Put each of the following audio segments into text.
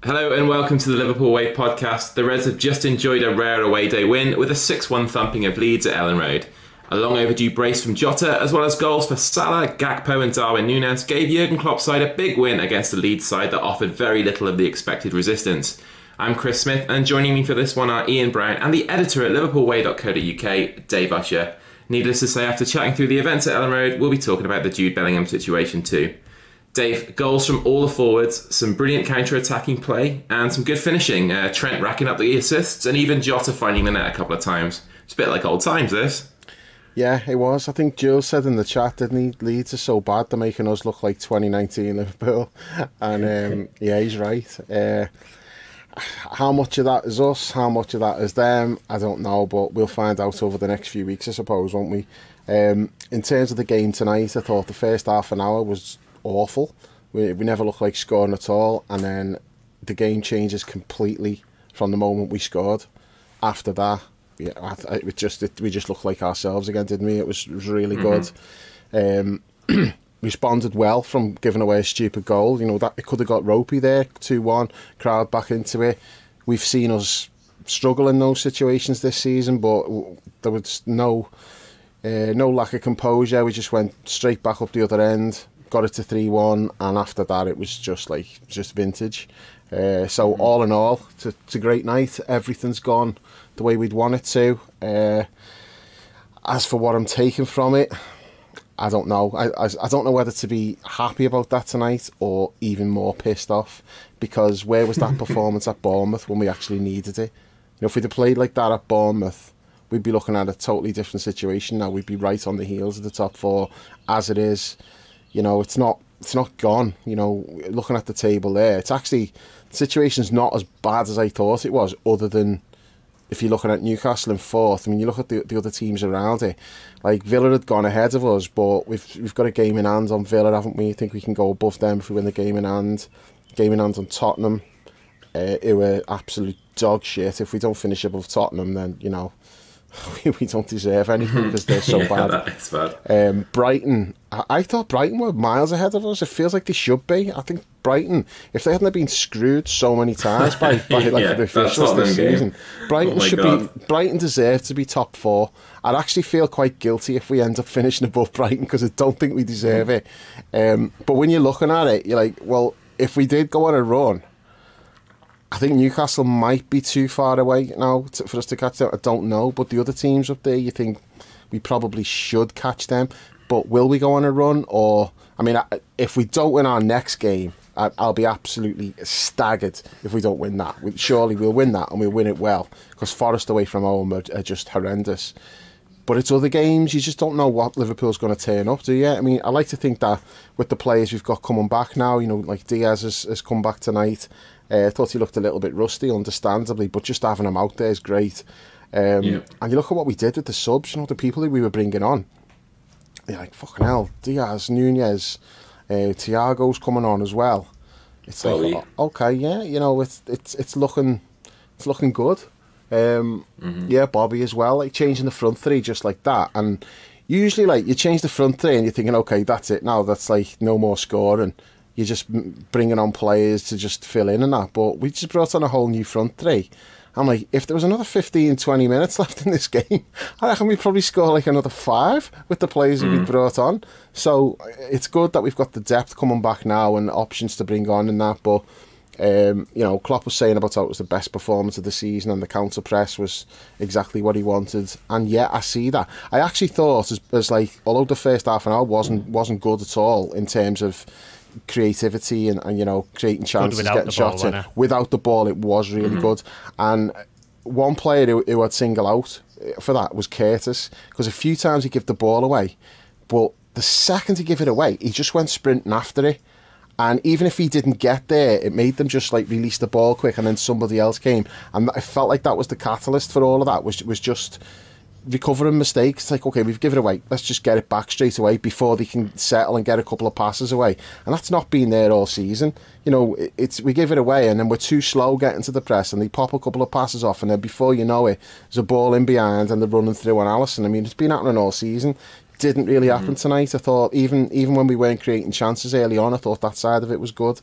Hello and welcome to the Liverpool Way podcast. The Reds have just enjoyed a rare away day win with a 6-1 thumping of Leeds at Ellen Road. A long overdue brace from Jota, as well as goals for Salah, Gakpo and Nunez, gave Jurgen Klopp's side a big win against a Leeds side that offered very little of the expected resistance. I'm Chris Smith, and joining me for this one are Ian Brown and the editor at liverpoolway.co.uk, Dave Usher. Needless to say, after chatting through the events at Ellen Road, we'll be talking about the Jude Bellingham situation too. Dave, goals from all the forwards, some brilliant counter-attacking play, and some good finishing. Trent racking up the assists, and even Jota finding the net a couple of times. It's a bit like old times, this. Yeah, it was. I think Jules said in the chat, didn't he? Leeds are so bad, they're making us look like 2019 Liverpool. And yeah, he's right. How much of that is us? How much of that is them? I don't know, but we'll find out over the next few weeks, I suppose, won't we? In terms of the game tonight, I thought the first half an hour was awful. We never looked like scoring at all, and then the game changes completely from the moment we scored. After that, yeah, we just looked like ourselves again, didn't we? It was really good. Responded well from giving away a stupid goal. You know, that it could have got ropey there, 2-1, crowd back into it. We've seen us struggle in those situations this season, but there was no lack of composure. We just went straight back up the other end, got it to 3-1, and after that it was just vintage. So all in all, it's a great night. Everything's gone the way we'd want it to. As for what I'm taking from it, I don't know. I don't know whether to be happy about that tonight or even more pissed off, because where was that performance at Bournemouth when we actually needed it? You know, if we'd have played like that at Bournemouth, we'd be looking at a totally different situation now. We'd be right on the heels of the top four. As it is, you know, it's not gone. You know, looking at the table there, it's actually, the situation's not as bad as I thought it was, other than if you're looking at Newcastle in fourth. I mean, you look at the other teams around it. Like, Villa had gone ahead of us, but we've got a game in hand on Villa, haven't we? I think we can go above them if we win the game in hand. Game in hand on Tottenham. It were absolute dog shit. If we don't finish above Tottenham, then, you know, we don't deserve anything because they're so bad. That's bad. Brighton, I thought Brighton were miles ahead of us. It feels like they should be. I think Brighton, if they hadn't been screwed so many times by the officials this season, Brighton deserve to be top four. I'd actually feel quite guilty if we end up finishing above Brighton, because I don't think we deserve it. But when you're looking at it, you're like, well, if we did go on a run, I think Newcastle might be too far away now for us to catch them. I don't know, but the other teams up there, you think we probably should catch them. But will we go on a run? Or, I mean, if we don't win our next game, I'll be absolutely staggered if we don't win that. Surely we'll win that, and we'll win it well, because Forest away from home are just horrendous. But it's other games, you just don't know what Liverpool's going to turn up, do you? I mean, I like to think that with the players we've got coming back now, you know, like Diaz has come back tonight. I thought he looked a little bit rusty, understandably, but just having him out there is great. And you look at what we did with the subs, you know, the people that we were bringing on. You're like, fucking hell, Diaz, Nunez, Thiago's coming on as well. It's like, okay, yeah, you know, it's looking good. Yeah, Bobby as well, like changing the front three just like that. And usually, like, you change the front three and you're thinking, okay, that's it now, that's like no more scoring. You're just bringing on players to just fill in and that. But we just brought on a whole new front three. I'm like, if there was another 15, 20 minutes left in this game, I reckon we'd probably score like another 5 with the players that we'd brought on. So it's good that we've got the depth coming back now and options to bring on and that. But, you know, Klopp was saying about how it was the best performance of the season and the counter press was exactly what he wanted. And yeah, I see that. I actually thought, as like, although the first half an hour wasn't good at all in terms of creativity and you know, creating chances, getting shots in. Without the ball, it was really good. And one player who I'd single out for that was Curtis, because a few times he gave the ball away, but the second he gave it away, he just went sprinting after it. And even if he didn't get there, it made them just like release the ball quick, and then somebody else came. And I felt like that was the catalyst for all of that, was just recovering mistakes. It's like, okay, we've given it away, let's just get it back straight away before they can settle and get a couple of passes away. And that's not been there all season. You know, we give it away and then we're too slow getting to the press, and they pop a couple of passes off, and then before you know it, there's a ball in behind and they're running through on Alisson. I mean, it's been happening all season. Didn't really happen tonight. I thought even when we weren't creating chances early on, I thought that side of it was good.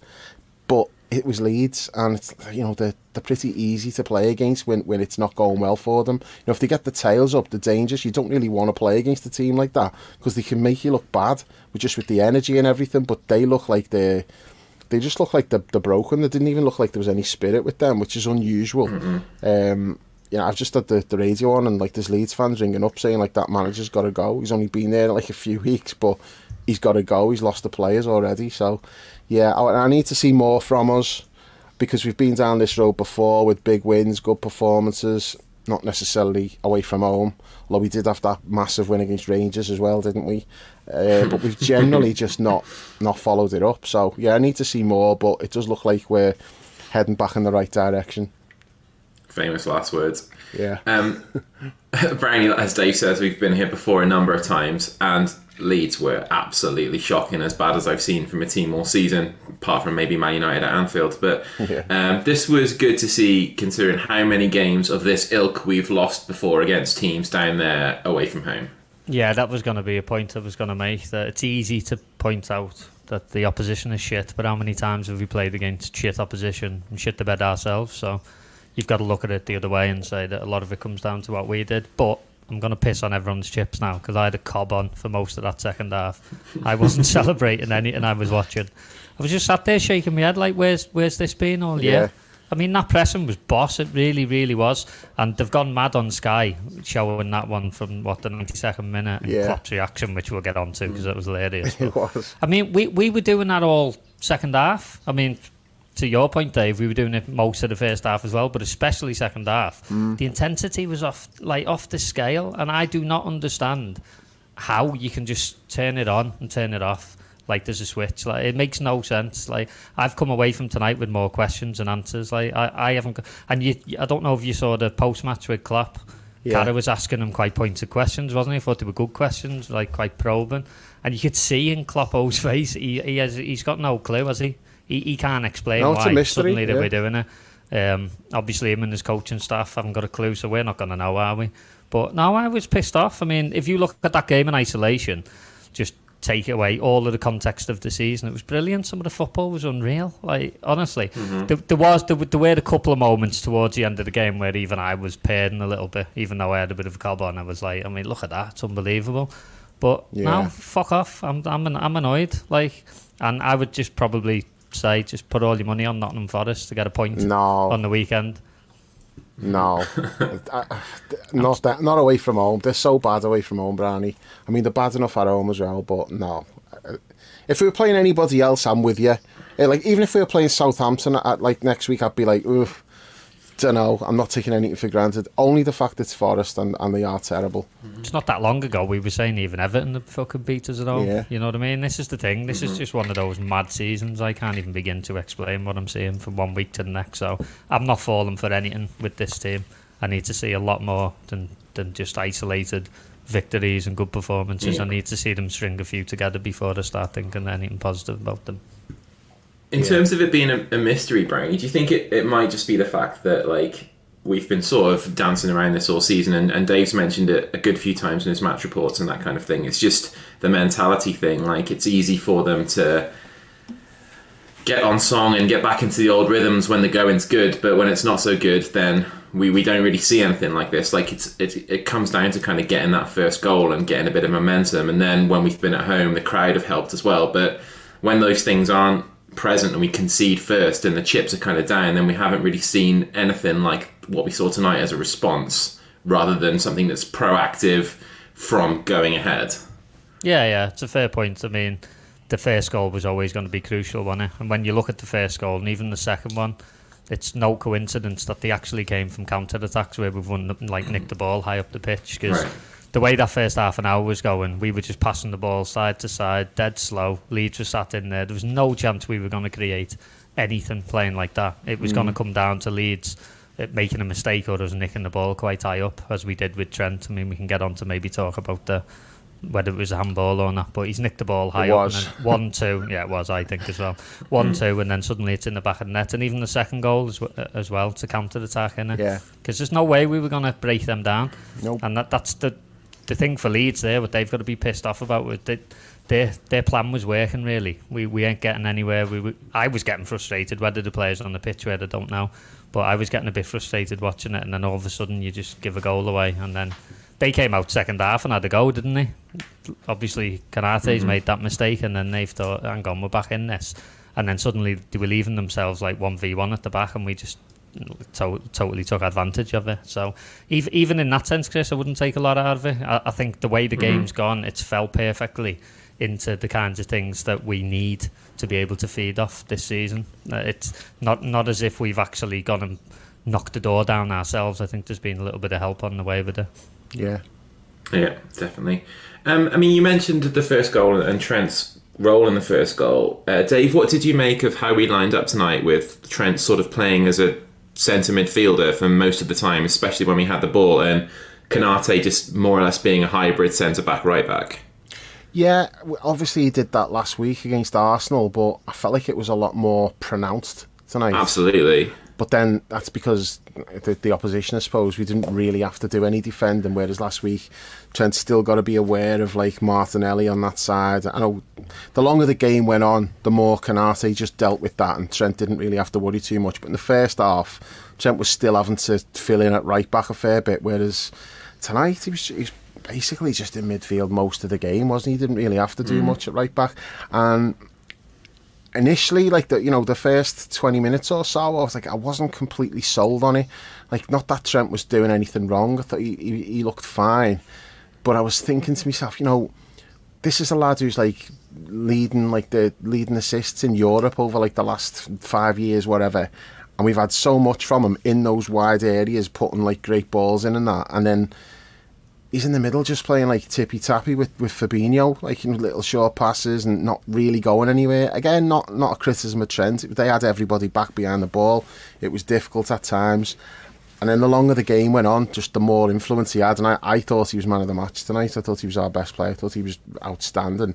But it was Leeds, and it's, they're pretty easy to play against when it's not going well for them. If they get the tails up, the dangers, you don't really want to play against a team like that, because they can make you look bad with the energy and everything. But they look like they just look like they're broken. They didn't even look like there was any spirit with them, which is unusual. I've just had the radio on, and there's Leeds fans ringing up saying that manager's got to go. He's only been there a few weeks, but he's got to go. He's lost the players already. So yeah, I need to see more from us, because we've been down this road before with big wins, good performances, not necessarily away from home, although we did have that massive win against Rangers as well, didn't we? But we've generally just not followed it up. So yeah, I need to see more, but it does look like we're heading back in the right direction. Famous last words. Yeah. Brownie, as Dave says, we've been here before a number of times, and Leeds were absolutely shocking, as bad as I've seen from a team all season, apart from maybe Man United at Anfield. But this was good to see, considering how many games of this ilk we've lost before against teams down there away from home. Yeah, that was going to be a point I was going to make, that it's easy to point out that the opposition is shit, but how many times have we played against shit opposition and shit the bed ourselves? So you've got to look at it the other way and say that a lot of it comes down to what we did. But I'm going to piss on everyone's chips now, because I had a cob on for most of that second half. I wasn't celebrating anything I was watching. I was just sat there shaking my head like, where's this been all year? I mean, that pressing was boss. It really, really was. And they've gone mad on Sky, showing that one from, the 92nd minute, and Klopp's reaction, which we'll get on to, because it was hilarious. It was. I mean, we were doing that all second half. I mean, to your point, Dave, we were doing it most of the first half as well, but especially second half. The intensity was off the scale, and I do not understand how you can just turn it on and turn it off like there's a switch. It makes no sense. I've come away from tonight with more questions than answers. I haven't, and I don't know if you saw the post match with Klopp. Cara was asking him quite pointed questions, wasn't he? I thought they were good questions, quite probing, and you could see in Kloppo's face he's got no clue, has he? He can't explain why suddenly they were doing it. Obviously, him and his coaching staff haven't got a clue, so we're not going to know, are we? But no, I was pissed off. I mean, if you look at that game in isolation, just take away all of the context of the season, it was brilliant. Some of the football was unreal. Honestly, there were a couple of moments towards the end of the game where even I was pairing a little bit, even though I had a bit of a cob on. I was like, I mean, look at that, it's unbelievable. But no, fuck off. I'm annoyed. And I would just probably say, just put all your money on Nottingham Forest to get a point on the weekend. No, not away from home. They're so bad away from home, Brownie. I mean, they're bad enough at home as well, but no. If we were playing anybody else, I'm with you. Even if we were playing Southampton at next week, I'd be like, oof, don't know. I'm not taking anything for granted. Only the fact it's Forest and they are terrible. It's not that long ago we were saying even Everton had fucking beat us at home. Yeah. You know what I mean? This is the thing. This is just one of those mad seasons. I can't even begin to explain what I'm seeing from one week to the next. So I'm not falling for anything with this team. I need to see a lot more than just isolated victories and good performances. I need to see them string a few together before I start thinking anything positive about them. In terms of it being a mystery, Brownie, do you think it might just be the fact that we've been sort of dancing around this all season, and Dave's mentioned it a good few times in his match reports and that kind of thing? It's just the mentality thing. It's easy for them to get on song and get back into the old rhythms when the going's good, but when it's not so good, then we don't really see anything like this. It comes down to kind of getting that first goal and getting a bit of momentum, and then when we've been at home, the crowd have helped as well. But when those things aren't present and we concede first and the chips are kind of down, then we haven't really seen anything like what we saw tonight as a response, rather than something that's proactive from going ahead. Yeah, it's a fair point. I mean, the first goal was always going to be crucial, wasn't it? And when you look at the first goal and even the second one, it's no coincidence that they actually came from counter-attacks where we've nicked the ball high up the pitch, because the way that first half an hour was going, we were just passing the ball side to side, dead slow. Leeds were sat in there. There was no chance we were going to create anything playing like that. It was going to come down to Leeds making a mistake or us nicking the ball quite high up, as we did with Trent. I mean, we can get on to maybe talk about whether it was a handball or not, but he's nicked the ball high up. And then 1-2, yeah, it was, I think, as well. 1-2, and then suddenly it's in the back of the net. And even the second goal as well, to counter-attack, innit? Yeah. Because there's no way we were going to break them down. Nope. And that's the thing for Leeds there, what they've got to be pissed off about. They their plan was working, really. We ain't getting anywhere. I was getting frustrated. Whether the players on the pitch were, I don't know. But I was getting a bit frustrated watching it, and then all of a sudden you just give a goal away, and then they came out second half and had a go, didn't they? Obviously, Kanate's made that mistake, and then they've thought, hang on, we're back in this. And then suddenly they were leaving themselves like 1v1 at the back, and we just totally took advantage of it. So even in that sense, Chris, I wouldn't take a lot out of it. I think the way the game's gone, it's fell perfectly into the kinds of things that we need to be able to feed off this season. It's not as if we've actually gone and knocked the door down ourselves. I think there's been a little bit of help on the way with it. Yeah, definitely. I mean, you mentioned the first goal and Trent's role in the first goal. Dave, what did you make of how we lined up tonight, with Trent sort of playing as a centre midfielder for most of the time, especially when we had the ball, and Konate just more or less being a hybrid centre-back, right-back? Yeah, obviously he did that last week against Arsenal, but I felt like it was a lot more pronounced tonight. Absolutely. But then that's because the opposition, I suppose, we didn't really have to do any defending, whereas last week Trent still got to be aware of like Martinelli on that side. I know the longer the game went on, the more Konate just dealt with that, and Trent didn't really have to worry too much. But in the first half, Trent was still having to fill in at right back a fair bit, whereas tonight he was basically just in midfield most of the game, wasn't he? He didn't really have to do much at right back. And initially, like the first 20 minutes or so, I was like, I wasn't completely sold on it. Like, not that Trent was doing anything wrong. I thought he looked fine, but I was thinking to myself, this is a lad who's like leading assists in Europe over like the last 5 years, whatever. And we've had so much from him in those wide areas, putting like great balls in and that, and then he's in the middle just playing like tippy-tappy with Fabinho, like little short passes and not really going anywhere. Again, not a criticism of Trent. They had everybody back behind the ball. It was difficult at times. And then the longer the game went on, just the more influence he had. And I thought he was man of the match tonight. I thought he was our best player. I thought he was outstanding.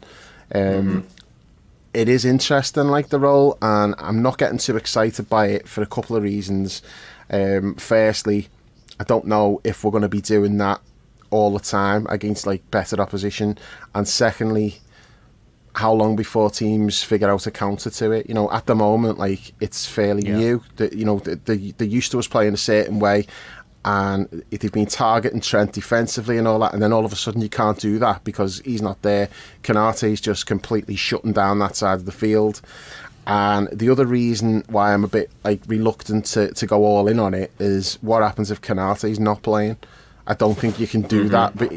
It is interesting, like, the role, and I'm not getting too excited by it for a couple of reasons. Firstly, I don't know if we're going to be doing that all the time against like better opposition, and secondly, how long before teams figure out a counter to it. At the moment, like, it's fairly new that they're used to us playing a certain way, and they've been targeting Trent defensively and all that, and then all of a sudden you can't do that because he's not there. Konate's just completely shutting down that side of the field. And the other reason why I'm a bit like reluctant to go all in on it is what happens if Konate's not playing. I don't think you can do that. But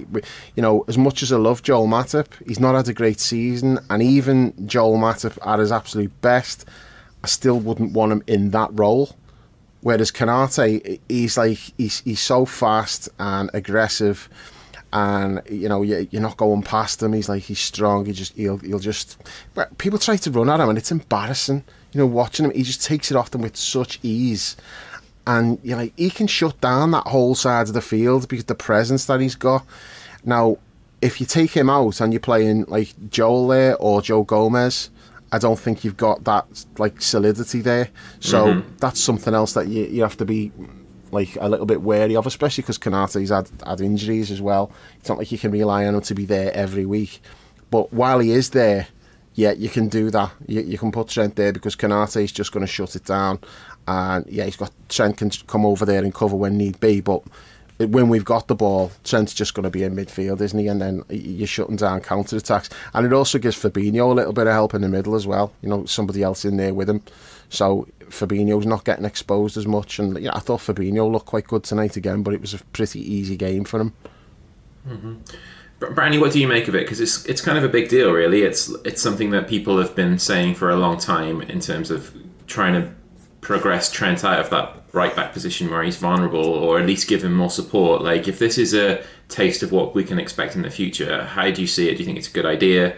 as much as I love Joel Matip, he's not had a great season, and even Joel Matip at his absolute best, I still wouldn't want him in that role. Whereas Konate, he's so fast and aggressive, and you're not going past him. He's strong. He'll just. But people try to run at him, and it's embarrassing. Watching him, he just takes it off them with such ease. And he can shut down that whole side of the field because the presence that he's got. Now, if you take him out and you're playing like Joel there or Joe Gomez, I don't think you've got that like solidity there. So that's something else that you have to be like a little bit wary of, especially because Konate's had injuries as well. It's not like you can rely on him to be there every week. But while he is there, yeah, you can do that. You can put Trent there because Konate's just going to shut it down. And yeah, Trent can come over there and cover when need be, but when we've got the ball, Trent's just going to be in midfield, isn't he? And then you're shutting down counter-attacks. And it also gives Fabinho a little bit of help in the middle as well. Somebody else in there with him. So Fabinho's not getting exposed as much. And I thought Fabinho looked quite good tonight again, but it was a pretty easy game for him. Brandy, what do you make of it? Because it's kind of a big deal, really. It's something that people have been saying for a long time in terms of trying to progress Trent out of that right back position where he's vulnerable, or at least give him more support. Like, if this is a taste of what we can expect in the future, how do you see it? Do you think it's a good idea? Do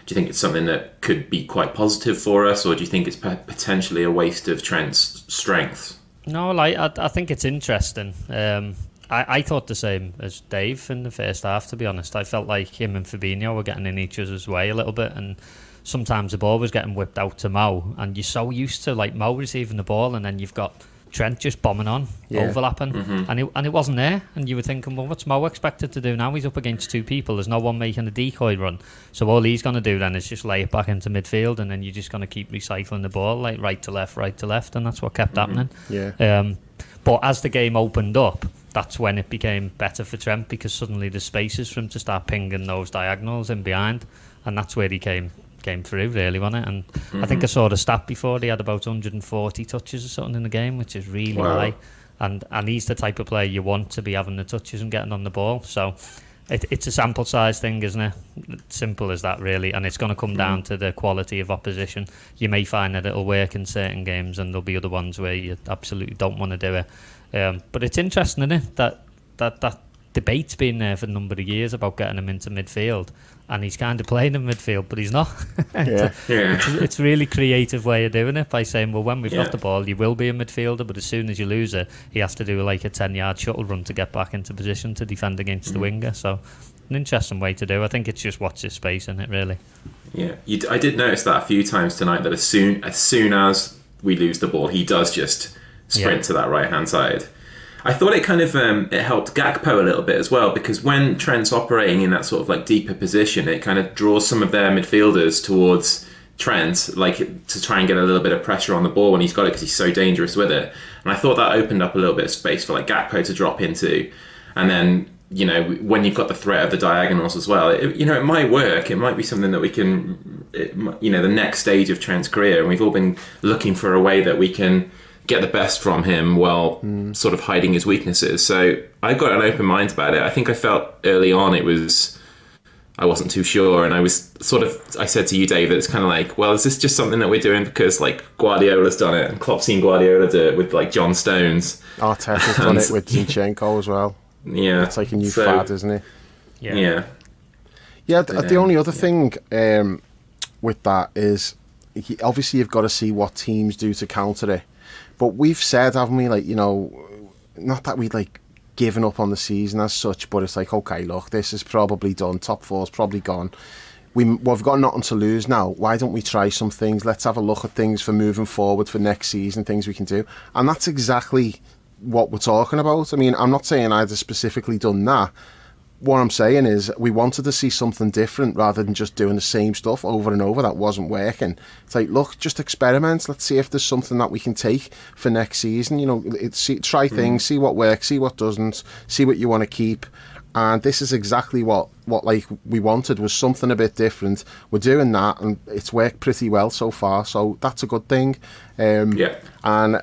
you think it's something that could be quite positive for us, or do you think it's potentially a waste of Trent's strengths? No, I think it's interesting. I thought the same as Dave in the first half, to be honest. I felt like him and Fabinho were getting in each other's way a little bit, and sometimes the ball was getting whipped out to Mo, and you're so used to like Mo receiving the ball, and then you've got Trent just bombing on, overlapping, and it wasn't there. And you were thinking, well, what's Mo expected to do now? He's up against two people. There's no one making a decoy run. So all he's going to do then is just lay it back into midfield, and then you're just going to keep recycling the ball, like right to left, and that's what kept happening. Yeah. But as the game opened up, that's when it became better for Trent, because suddenly there's spaces for him to start pinging those diagonals in behind, and that's where he came through, really, wasn't it? And I think I saw the stat before, he had about 140 touches or something in the game, which is really high. And he's the type of player you want to be having the touches and getting on the ball. So it's a sample size thing, isn't it? Simple as that, really. And it's going to come down to the quality of opposition. You may find that it'll work in certain games, and there'll be other ones where you absolutely don't want to do it. But it's interesting, isn't it, that debate's been there for a number of years about getting him into midfield, and he's kind of playing in midfield, but he's not. It's a really creative way of doing it, by saying, well, when we've got the ball, you will be a midfielder, but as soon as you lose it, he has to do like a 10-yard shuttle run to get back into position to defend against the winger. So an interesting way to do. I think it's just watch his space in it, really. Yeah, I did notice that a few times tonight, that as soon as we lose the ball, he does just sprint to that right-hand side. I thought it kind of it helped Gakpo a little bit as well, because when Trent's operating in that sort of like deeper position, it kind of draws some of their midfielders towards Trent, like to try and get a little bit of pressure on the ball when he's got it, because he's so dangerous with it. And I thought that opened up a little bit of space for like Gakpo to drop into, and then, you know, when you've got the threat of the diagonals as well, it might work. It might be something that we can, the next stage of Trent's career, and we've all been looking for a way that we can get the best from him while sort of hiding his weaknesses. So I got an open mind about it. I think I felt early on I wasn't too sure, and I said to you, Dave, that it's kind of like, well, is this just something that we're doing because like Guardiola's done it, and Klopp's seen Guardiola do it with like John Stones. Arteta's done it with Zinchenko as well. Yeah, it's like a new fad, isn't it? Yeah. The only other thing with that is, obviously you've got to see what teams do to counter it. But we've said, haven't we, like, not that we'd like given up on the season as such, but it's like, okay, look, this is probably done. Top four's probably gone. We've got nothing to lose now. Why don't we try some things? Let's have a look at things for moving forward for next season, things we can do. And that's exactly what we're talking about. I mean, I'm not saying I'd have specifically done that. What I'm saying is we wanted to see something different rather than just doing the same stuff over and over that wasn't working. It's like, look, just experiment. Let's see if there's something that we can take for next season. Try things, see what works, see what doesn't, see what you want to keep. And this is exactly what like we wanted, was something a bit different. We're doing that, and it's worked pretty well so far. So that's a good thing. And I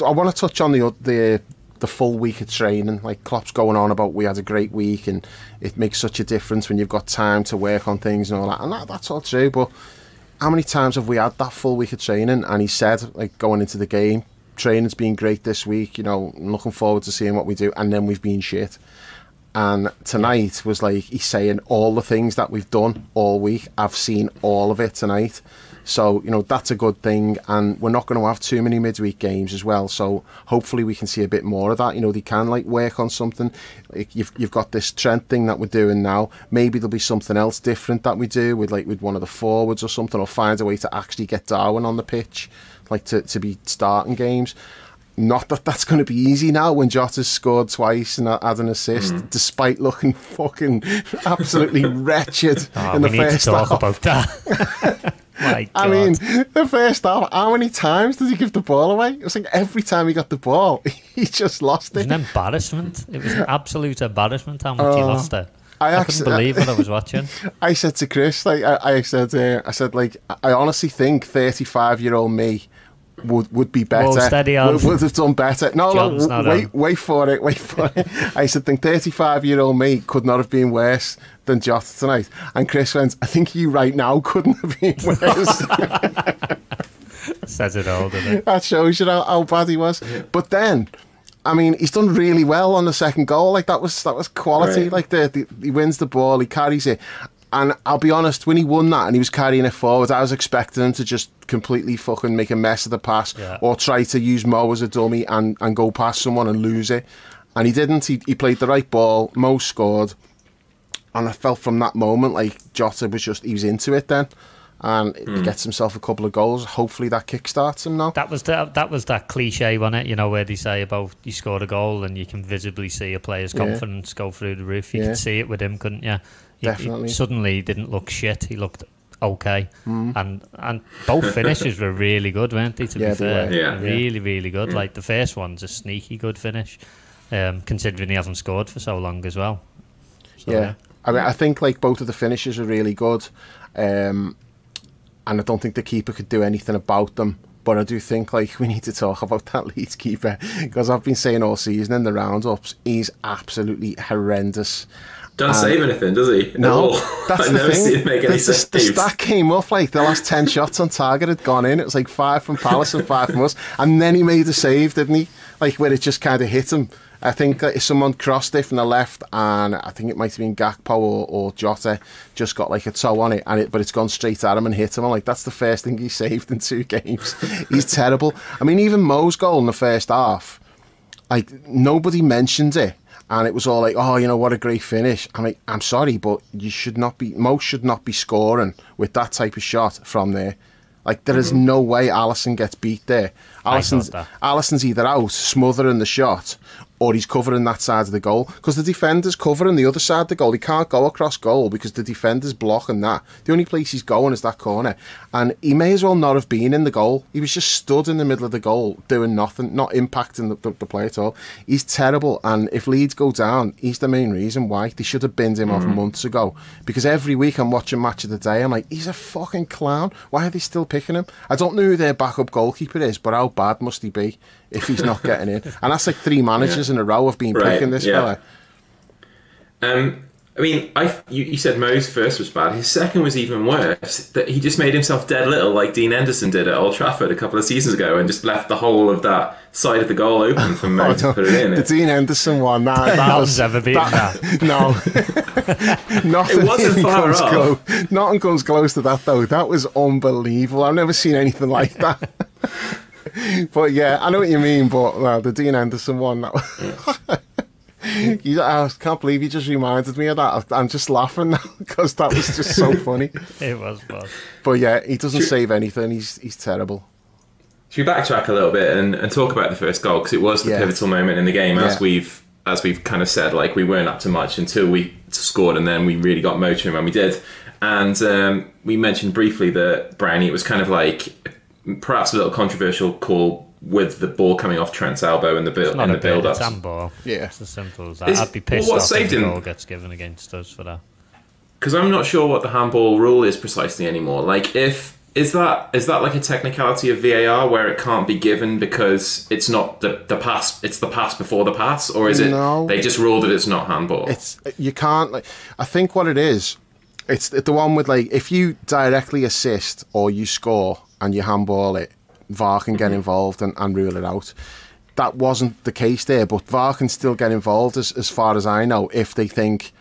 want to touch on the full week of training. Like Klopp's going on about, we had a great week and it makes such a difference when you've got time to work on things and all that, and that's all true, but how many times have we had that full week of training and he said, like, going into the game, training's been great this week, I'm looking forward to seeing what we do, and then we've been shit. And tonight was like, he's saying all the things that we've done all week, I've seen all of it tonight. So, that's a good thing, and we're not going to have too many midweek games as well, so hopefully we can see a bit more of that. They can like work on something. Like you've got this Trent thing that we're doing now. Maybe there'll be something else different that we do with one of the forwards or something, or find a way to actually get Darwin on the pitch, like to be starting games. Not that that's going to be easy now when Jota's scored twice and had an assist, despite looking fucking absolutely wretched in the first half. We need to talk about that. My God. I mean, the first half, how many times did he give the ball away? It was like every time he got the ball, he just lost it. It was an embarrassment. It was an absolute embarrassment how much he lost it. I couldn't believe what I was watching. I said to Chris, like, I said, I honestly think 35-year-old me would be better. Whoa, steady on. Would have done better. Wait for it. I said, think 35-year-old me could not have been worse than Jota tonight. And Chris went, I think you right now couldn't have been worse. Says it all, doesn't it? That shows you how bad he was. But then, I mean, he's done really well on the second goal. Like, that was quality. Right. Like, he wins the ball, he carries it. And I'll be honest, when he won that and he was carrying it forward, I was expecting him to just completely fucking make a mess of the pass, or try to use Mo as a dummy and go past someone and lose it. And he didn't. He played the right ball. Mo scored. And I felt from that moment like Jota was he was into it then. and he gets himself a couple of goals. Hopefully that kickstarts him now. That was that cliche, wasn't it? You know, where they say about you scored a goal and you can visibly see a player's confidence go through the roof. You could see it with him, couldn't you? Definitely. He suddenly didn't look shit. He looked okay, and both finishes were really good, weren't they? To be fair, really good. Like the first one's a sneaky good finish, considering he hasn't scored for so long as well. So, I mean, I think like both of the finishes are really good, and I don't think the keeper could do anything about them. But I do think like we need to talk about that Leeds keeper, because I've been saying all season in the roundups, he's absolutely horrendous. Doesn't save anything, does he? No, that's the thing. Seen him make any saves. The stat came up like the last 10 shots on target had gone in. It was like 5 from Palace and 5 from us, and then he made a save, didn't he? Like where it just kind of hit him. I think someone crossed it from the left, and I think it might have been Gakpo or Jota just got like a toe on it, but it's gone straight at him and hit him. I'm like, that's the first thing he saved in 2 games. He's terrible. I mean, even Mo's goal in the first half, like nobody mentioned it. And it was all like, oh, you know, what a great finish. I mean, I'm sorry, but Mo should not be scoring with that type of shot from there. Like, there is no way Alisson gets beat there. Alisson's either out, smothering the shot, or he's covering that side of the goal. Because the defender's covering the other side of the goal. He can't go across goal because the defender's blocking that. The only place he's going is that corner. And he may as well not have been in the goal. He was just stood in the middle of the goal, doing nothing, not impacting the play at all. He's terrible. And if Leeds go down, he's the main reason why. They should have binned him off months ago. Because every week I'm watching Match of the Day, I'm like, he's a fucking clown. Why are they still picking him? I don't know who their backup goalkeeper is, but how bad must he be if he's not getting in? And that's like 3 managers in a row have been picking this fella. I mean, you said Mo's first was bad. His second was even worse. That he just made himself dead little, like Dean Henderson did at Old Trafford a couple of seasons ago, and just left the whole of that side of the goal open for Mo to put it in. The Dean Henderson one, that was ever beaten that. No, nothing. It wasn't far off. Nothing comes close to that though. That was unbelievable. I've never seen anything like that. But yeah, I know what you mean. But the Dean Henderson one, that I can't believe you just reminded me of that. I'm just laughing now because that was just so funny. It was fun. But yeah, he doesn't save anything. He's terrible. Should we backtrack a little bit and talk about the first goal, because it was the pivotal moment in the game, as we've kind of said. Like, we weren't up to much until we scored, and then we really got motoring when we did. And we mentioned briefly that Brownie, it was kind of like perhaps a little controversial call with the ball coming off Trent's elbow in the build-up. It's handball. Yeah, it's as simple as that. I'd be pissed off if the goal gets given against us for that. Because I'm not sure what the handball rule is precisely anymore. Like, is that like a technicality of VAR where it can't be given because it's not the pass, it's the pass before the pass, or is it they just ruled that it's not handball? You can't, like, I think what it is, it's the one with, like, if you directly assist or you score and you handball it, VAR can get involved and rule it out. That wasn't the case there, but VAR can still get involved as far as I know if they think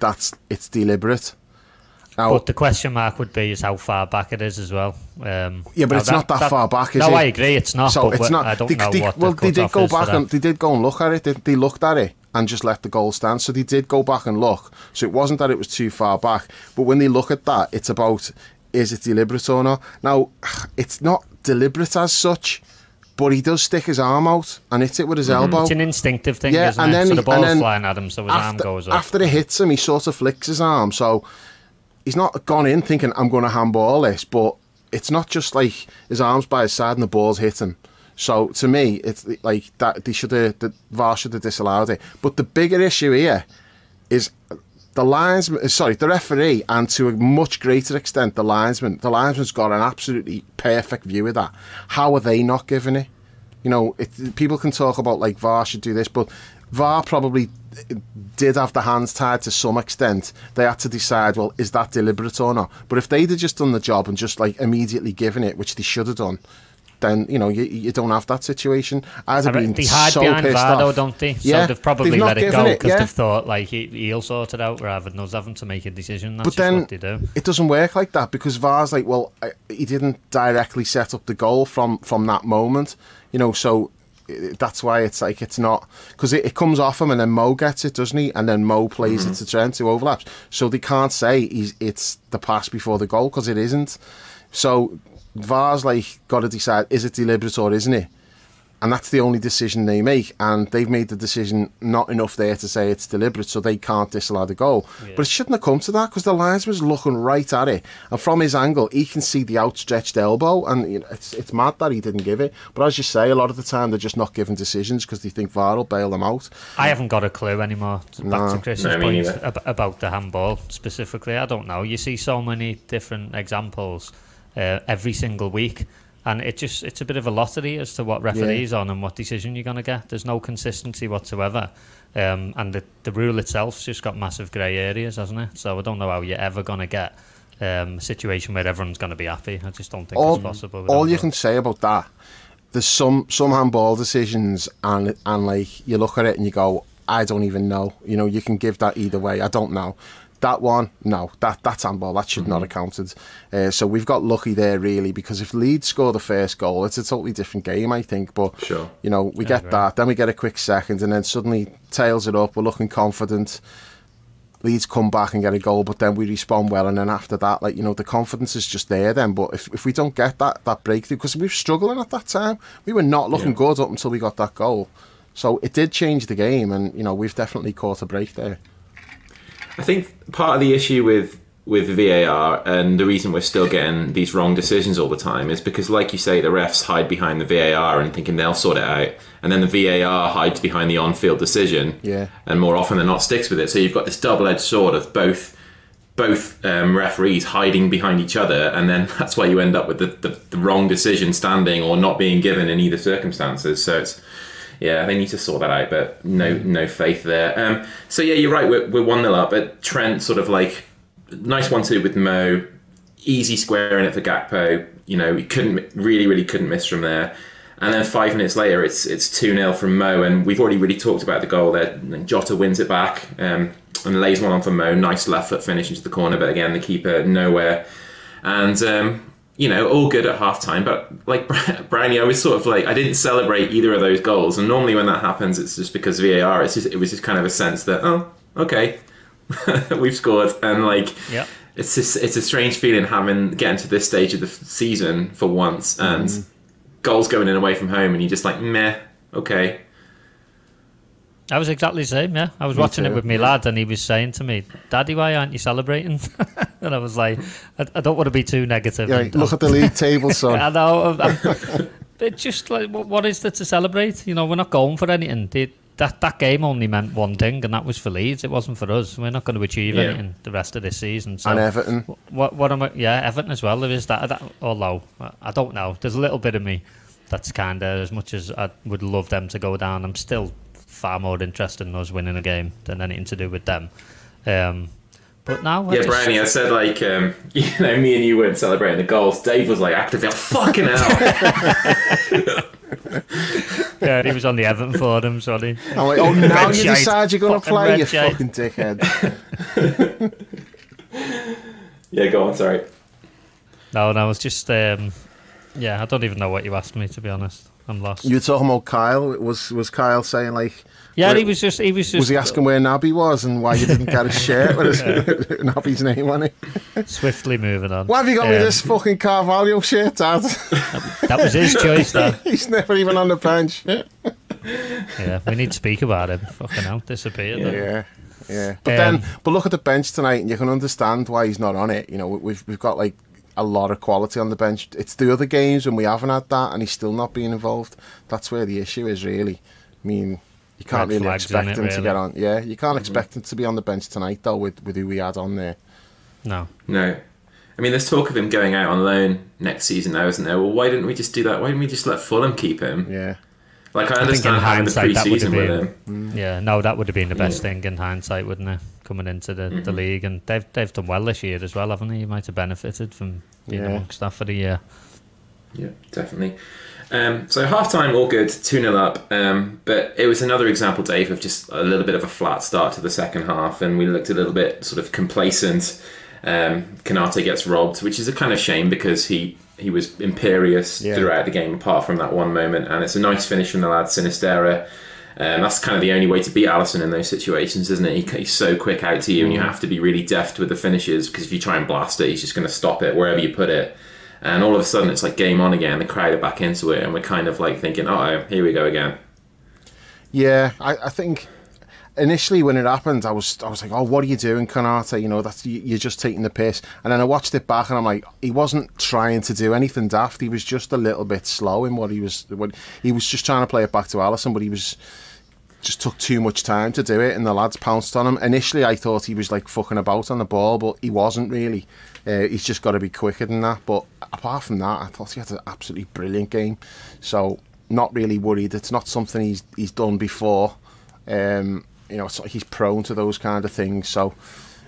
it's deliberate. Now, but the question mark would be is how far back it is as well. Yeah, but it's not that far back, is it? No, I agree, it's not. So but it's not. I don't know what the they did go back and they did go and look at it. They looked at it and just let the goal stand. So they did go back and look. So it wasn't that it was too far back. But when they look at that, it's about, is it deliberate or not? Now, it's not deliberate as such, but he does stick his arm out and hits it with his elbow. It's an instinctive thing, isn't it? So the ball's flying at him, so his arm goes up. After it hits him, he sort of flicks his arm. So he's not gone in thinking, I'm going to handball this, but it's not just like his arm's by his side and the ball's hit him. So to me, it's like that the VAR should have disallowed it. But the bigger issue here is the referee, and to a much greater extent the linesman. The linesman's got an absolutely perfect view of that. How are they not giving it? You know, people can talk about like VAR should do this, but VAR probably did have the hands tied to some extent. They had to decide, well, is that deliberate or not? But if they'd have just done the job and just like immediately given it, which they should have done, then you know you don't have that situation. I'd have been they hide so behind pissed VAR off. though, don't they? Yeah, so they've probably let it go because they've thought like he'll sort it out rather than us having to make a decision. That's just what they do. It doesn't work like that because VAR's like, well, he didn't directly set up the goal from that moment, you know. So that's why it's like it's not, because it comes off him and then Mo gets it, doesn't he? And then Mo plays it to Trent, who overlaps. So they can't say it's the pass before the goal, because it isn't. So VAR's like got to decide, is it deliberate or isn't it? And that's the only decision they make, and they've made the decision not enough there to say it's deliberate, so they can't disallow the goal. Yeah. But it shouldn't have come to that, because the linesman's looking right at it, and from his angle he can see the outstretched elbow, and you know, it's mad that he didn't give it. But as you say, a lot of the time they're just not giving decisions because they think VAR will bail them out. I haven't got a clue anymore, back to Chris's point about the handball specifically. I don't know. You see so many different examples every single week, and it's a bit of a lottery as to what referee's on and what decision you're going to get. There's no consistency whatsoever. And the rule itself's just got massive grey areas, hasn't it? So I don't know how you're ever going to get a situation where everyone's going to be happy. I just don't think it's possible. All you can say about that, there's some handball decisions, and like you look at it and you go, I don't even know. You know, you can give that either way. I don't know. That one, no, that's handball. That should not have counted. So we've got lucky there, really, because if Leeds score the first goal, it's a totally different game, I think. But, you know, we get that, then we get a quick second, and then suddenly tails it up, we're looking confident. Leeds come back and get a goal, but then we respond well, and then after that, like, you know, the confidence is just there then. But if we don't get that breakthrough, because we were struggling at that time, we were not looking good up until we got that goal. So it did change the game, and, you know, we've definitely caught a break there. I think part of the issue with VAR, and the reason we're still getting these wrong decisions all the time, is because, like you say, the refs hide behind the VAR and thinking they'll sort it out, and then the VAR hides behind the on-field decision, and more often than not sticks with it. So you've got this double-edged sword of both referees hiding behind each other, and then that's why you end up with the wrong decision standing or not being given in either circumstances. So it's... yeah, they need to sort that out, but no faith there. So yeah, you're right, we're 1-0 up, but Trent sort of like, nice 1-2 with Mo, easy square in it for Gakpo, you know, he really couldn't miss from there. And then 5 minutes later, it's 2-0 from Mo, and we've already really talked about the goal there. Jota wins it back and lays one on for Mo, nice left foot finish into the corner, but again, the keeper nowhere. And... you know, all good at half-time, but like Brownie, I was sort of like, I didn't celebrate either of those goals, and normally when that happens, it's just because VAR. It was just kind of a sense that, oh, okay, we've scored, and like, it's a strange feeling getting to this stage of the season for once, and goals going in away from home, and you're just like, meh, okay. I was exactly the same, yeah. I was watching it with my lad, and he was saying to me, Daddy, why aren't you celebrating? And I was like, I don't want to be too negative. Yeah, look at the league table, son. I know. It's just like, what is there to celebrate? You know, we're not going for anything. That game only meant one thing, and that was for Leeds. It wasn't for us. We're not going to achieve anything the rest of this season. So and Everton. What am I? Yeah, Everton as well. There is that. Although, I don't know. There's a little bit of me that's kind of, as much as I would love them to go down, I'm still far more interested in us winning a game than anything to do with them. But now, Brownie, I said like, you know, me and you weren't celebrating the goals. Dave was like, actively, fucking hell. Yeah, he was on the Everton forum, sorry. I'm like, oh, now you decide you're going to play, you fucking dickhead. Yeah, go on, sorry. No, it's just, I don't even know what you asked me, to be honest. I'm lost. You were talking about Kyle. Was Kyle saying like... Yeah, he was just... Was he asking where Naby was and why you didn't get a shirt with Naby's name on it? Swiftly moving on. Why have you got me this fucking Carvalho shirt, Dad? That was his choice, though. He's never even on the bench. Yeah, we need to speak about him. Fucking hell, disappeared. Yeah. But look at the bench tonight and you can understand why he's not on it. You know, we've got like a lot of quality on the bench. It's the other games when we haven't had that and he's still not being involved. That's where the issue is, really. I mean... You can't really expect him to get on. Yeah, you can't expect him to be on the bench tonight, though, with who we had on there. No. I mean, there's talk of him going out on loan next season now, isn't there? Well, why didn't we just do that? Why didn't we just let Fulham keep him? Yeah. Like, I understand having the pre-season with him. Yeah, no, that would have been the best thing in hindsight, wouldn't it? Coming into the league. And they've done well this year as well, haven't they? You might have benefited from being amongst that for the year. Yeah, definitely. So half-time, all good, 2-0 up, but it was another example, Dave, of just a little bit of a flat start to the second half, and we looked a little bit sort of complacent, Konate gets robbed, which is a kind of shame because he was imperious throughout the game, apart from that one moment. And it's a nice finish from the lad Sinistera. That's kind of the only way to beat Alisson in those situations, isn't it? He's so quick out to you, and you have to be really deft with the finishes, because if you try and blast it, he's just going to stop it wherever you put it. And all of a sudden, it's like game on again. The crowd are back into it, and we're kind of like thinking, "Uh-oh, here we go again." Yeah, I think initially when it happened, I was like, "Oh, what are you doing, Konate? You know, you're just taking the piss." And then I watched it back, and I'm like, he wasn't trying to do anything daft. He was just a little bit slow in what he was just trying to play it back to Alisson, but he just took too much time to do it, and the lads pounced on him. Initially, I thought he was like fucking about on the ball, but he wasn't really. He's just got to be quicker than that. But apart from that, I thought he had an absolutely brilliant game. So not really worried. It's not something he's done before. You know, he's prone to those kind of things. So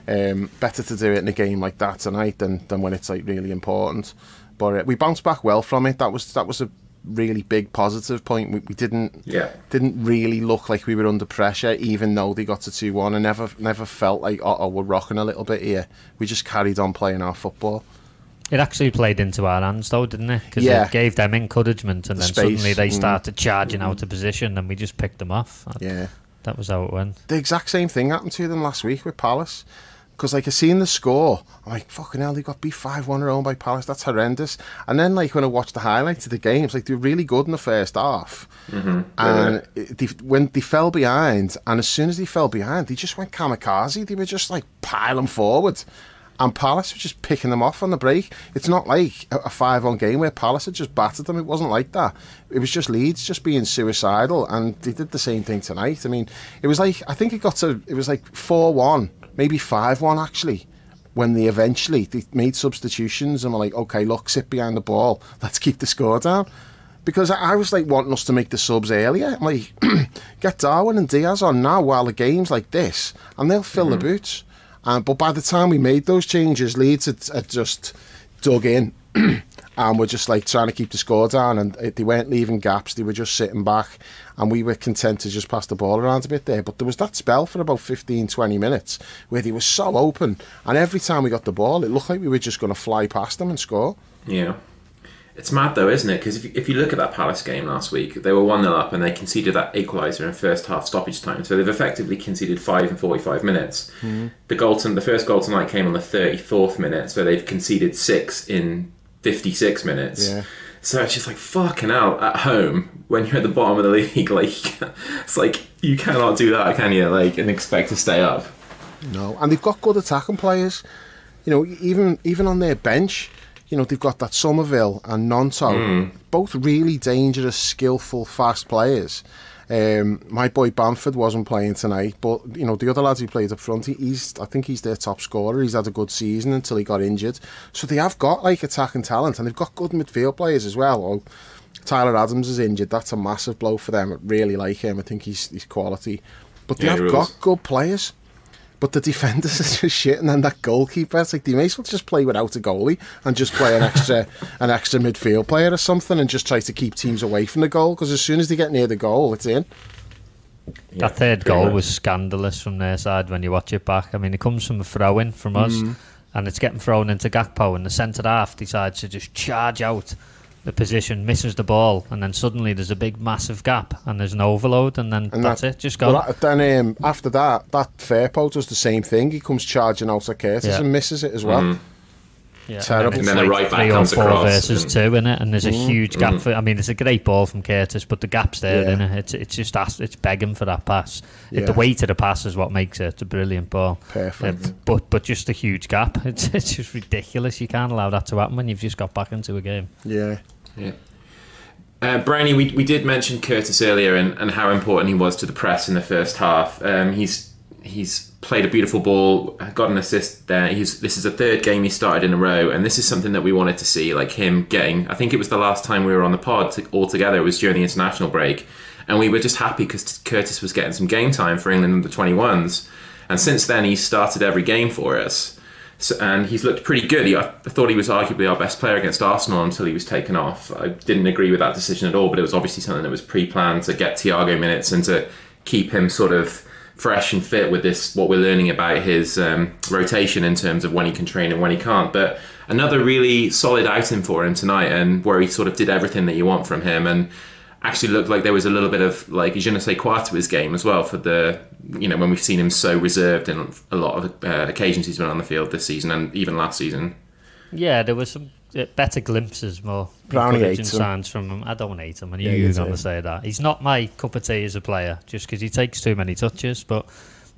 better to do it in a game like that tonight than when it's like really important. But we bounced back well from it. That was a really big positive point. We didn't really look like we were under pressure, even though they got to 2-1, and never felt like, oh, we're rocking a little bit here. We just carried on playing our football. It actually played into our hands though, didn't it? Because it gave them encouragement, and then suddenly they started charging out of position, and we just picked them off. That was how it went. The exact same thing happened to them last week with Palace. Because, like, I seen the score, I'm like, fucking hell, they got beat 5-1 at home by Palace. That's horrendous. And then, like, when I watched the highlights of the games, like, they were really good in the first half. And when they fell behind, and as soon as they fell behind, they just went kamikaze. They were just, like, piling forward. And Palace were just picking them off on the break. It's not like a 5-1 game where Palace had just battered them. It wasn't like that. It was just Leeds just being suicidal, and they did the same thing tonight. I mean, it was like, I think it was like 4-1. Maybe 5-1 actually, when they made substitutions and were like, okay, look, sit behind the ball, let's keep the score down. Because I was like wanting us to make the subs earlier. I'm like, get Darwin and Diaz on now while the game's like this, and they'll fill the boots. But by the time we made those changes, Leeds had just dug in and were just like trying to keep the score down, and they weren't leaving gaps. They were just sitting back, and we were content to just pass the ball around a bit there. But there was that spell for about 15-20 minutes where they were so open, and every time we got the ball, it looked like we were just going to fly past them and score. Yeah. It's mad though, isn't it? Because if you look at that Palace game last week, they were 1-0 up and they conceded that equaliser in first half stoppage time. So they've effectively conceded 5 in 45 minutes. The first goal tonight came on the 34th minute, so they've conceded 6 in 56 minutes. Yeah. So it's just like, fucking hell, at home, when you're at the bottom of the league, like, it's like, you cannot do that, can you? Like, and expect to stay up. No, and they've got good attacking players. You know, even on their bench, you know, they've got that Somerville and Nonto, both really dangerous, skillful, fast players. My boy Bamford wasn't playing tonight, but you know the other lads who played up front, I think he's their top scorer. He's had a good season until he got injured. So they have got like attacking talent, and they've got good midfield players as well. Oh, Tyler Adams is injured. That's a massive blow for them. I really like him. I think he's quality. But they have got good players. But the defenders are just shit, and then that goalkeeper, it's like they may as well just play without a goalie and just play an extra midfield player or something, and just try to keep teams away from the goal, because as soon as they get near the goal, it's in. That third goal was scandalous from their side when you watch it back. I mean, it comes from a throw-in from us, and it's getting thrown into Gakpo, and the centre half decides to just charge out the position, misses the ball, and then suddenly there's a big massive gap and there's an overload, and that's it, just gone. Well, then after that Fairpo does the same thing. He comes charging out at Curtis and misses it as well. Yeah, terrible. And then like the right back 3 or comes 4 across versus 2 in it, and there's a huge gap for. I mean, it's a great ball from Curtis, but the gap's there in it. It's just it's begging for that pass. The weight of the pass is what makes it. It's a brilliant ball. Perfect. But just a huge gap. It's just ridiculous. You can't allow that to happen when you've just got back into a game. Yeah. Brownie, we did mention Curtis earlier and how important he was to the press in the first half. He's played a beautiful ball, got an assist there. This is the 3rd game he started in a row, and this is something that we wanted to see, like him getting. I think it was the last time we were on the pod all together. It was during the international break, and we were just happy because Curtis was getting some game time for England under 21s, and since then he's started every game for us. So, and he's looked pretty good. I thought he was arguably our best player against Arsenal until he was taken off. I didn't agree with that decision at all, but it was obviously something that was pre-planned to get Thiago minutes and to keep him sort of fresh and fit with this, what we're learning about his rotation in terms of when he can train and when he can't. But another really solid outing for him tonight, and where he sort of did everything that you want from him, and actually looked like there was a little bit of like je ne sais quoi to his game as well, for the, you know, when we've seen him so reserved in a lot of occasions he's been on the field this season and even last season. Yeah, there was some better glimpses, more Brownie encouraging signs from him. I don't hate him. I knew you were going to say that. He's not my cup of tea as a player, just because he takes too many touches. But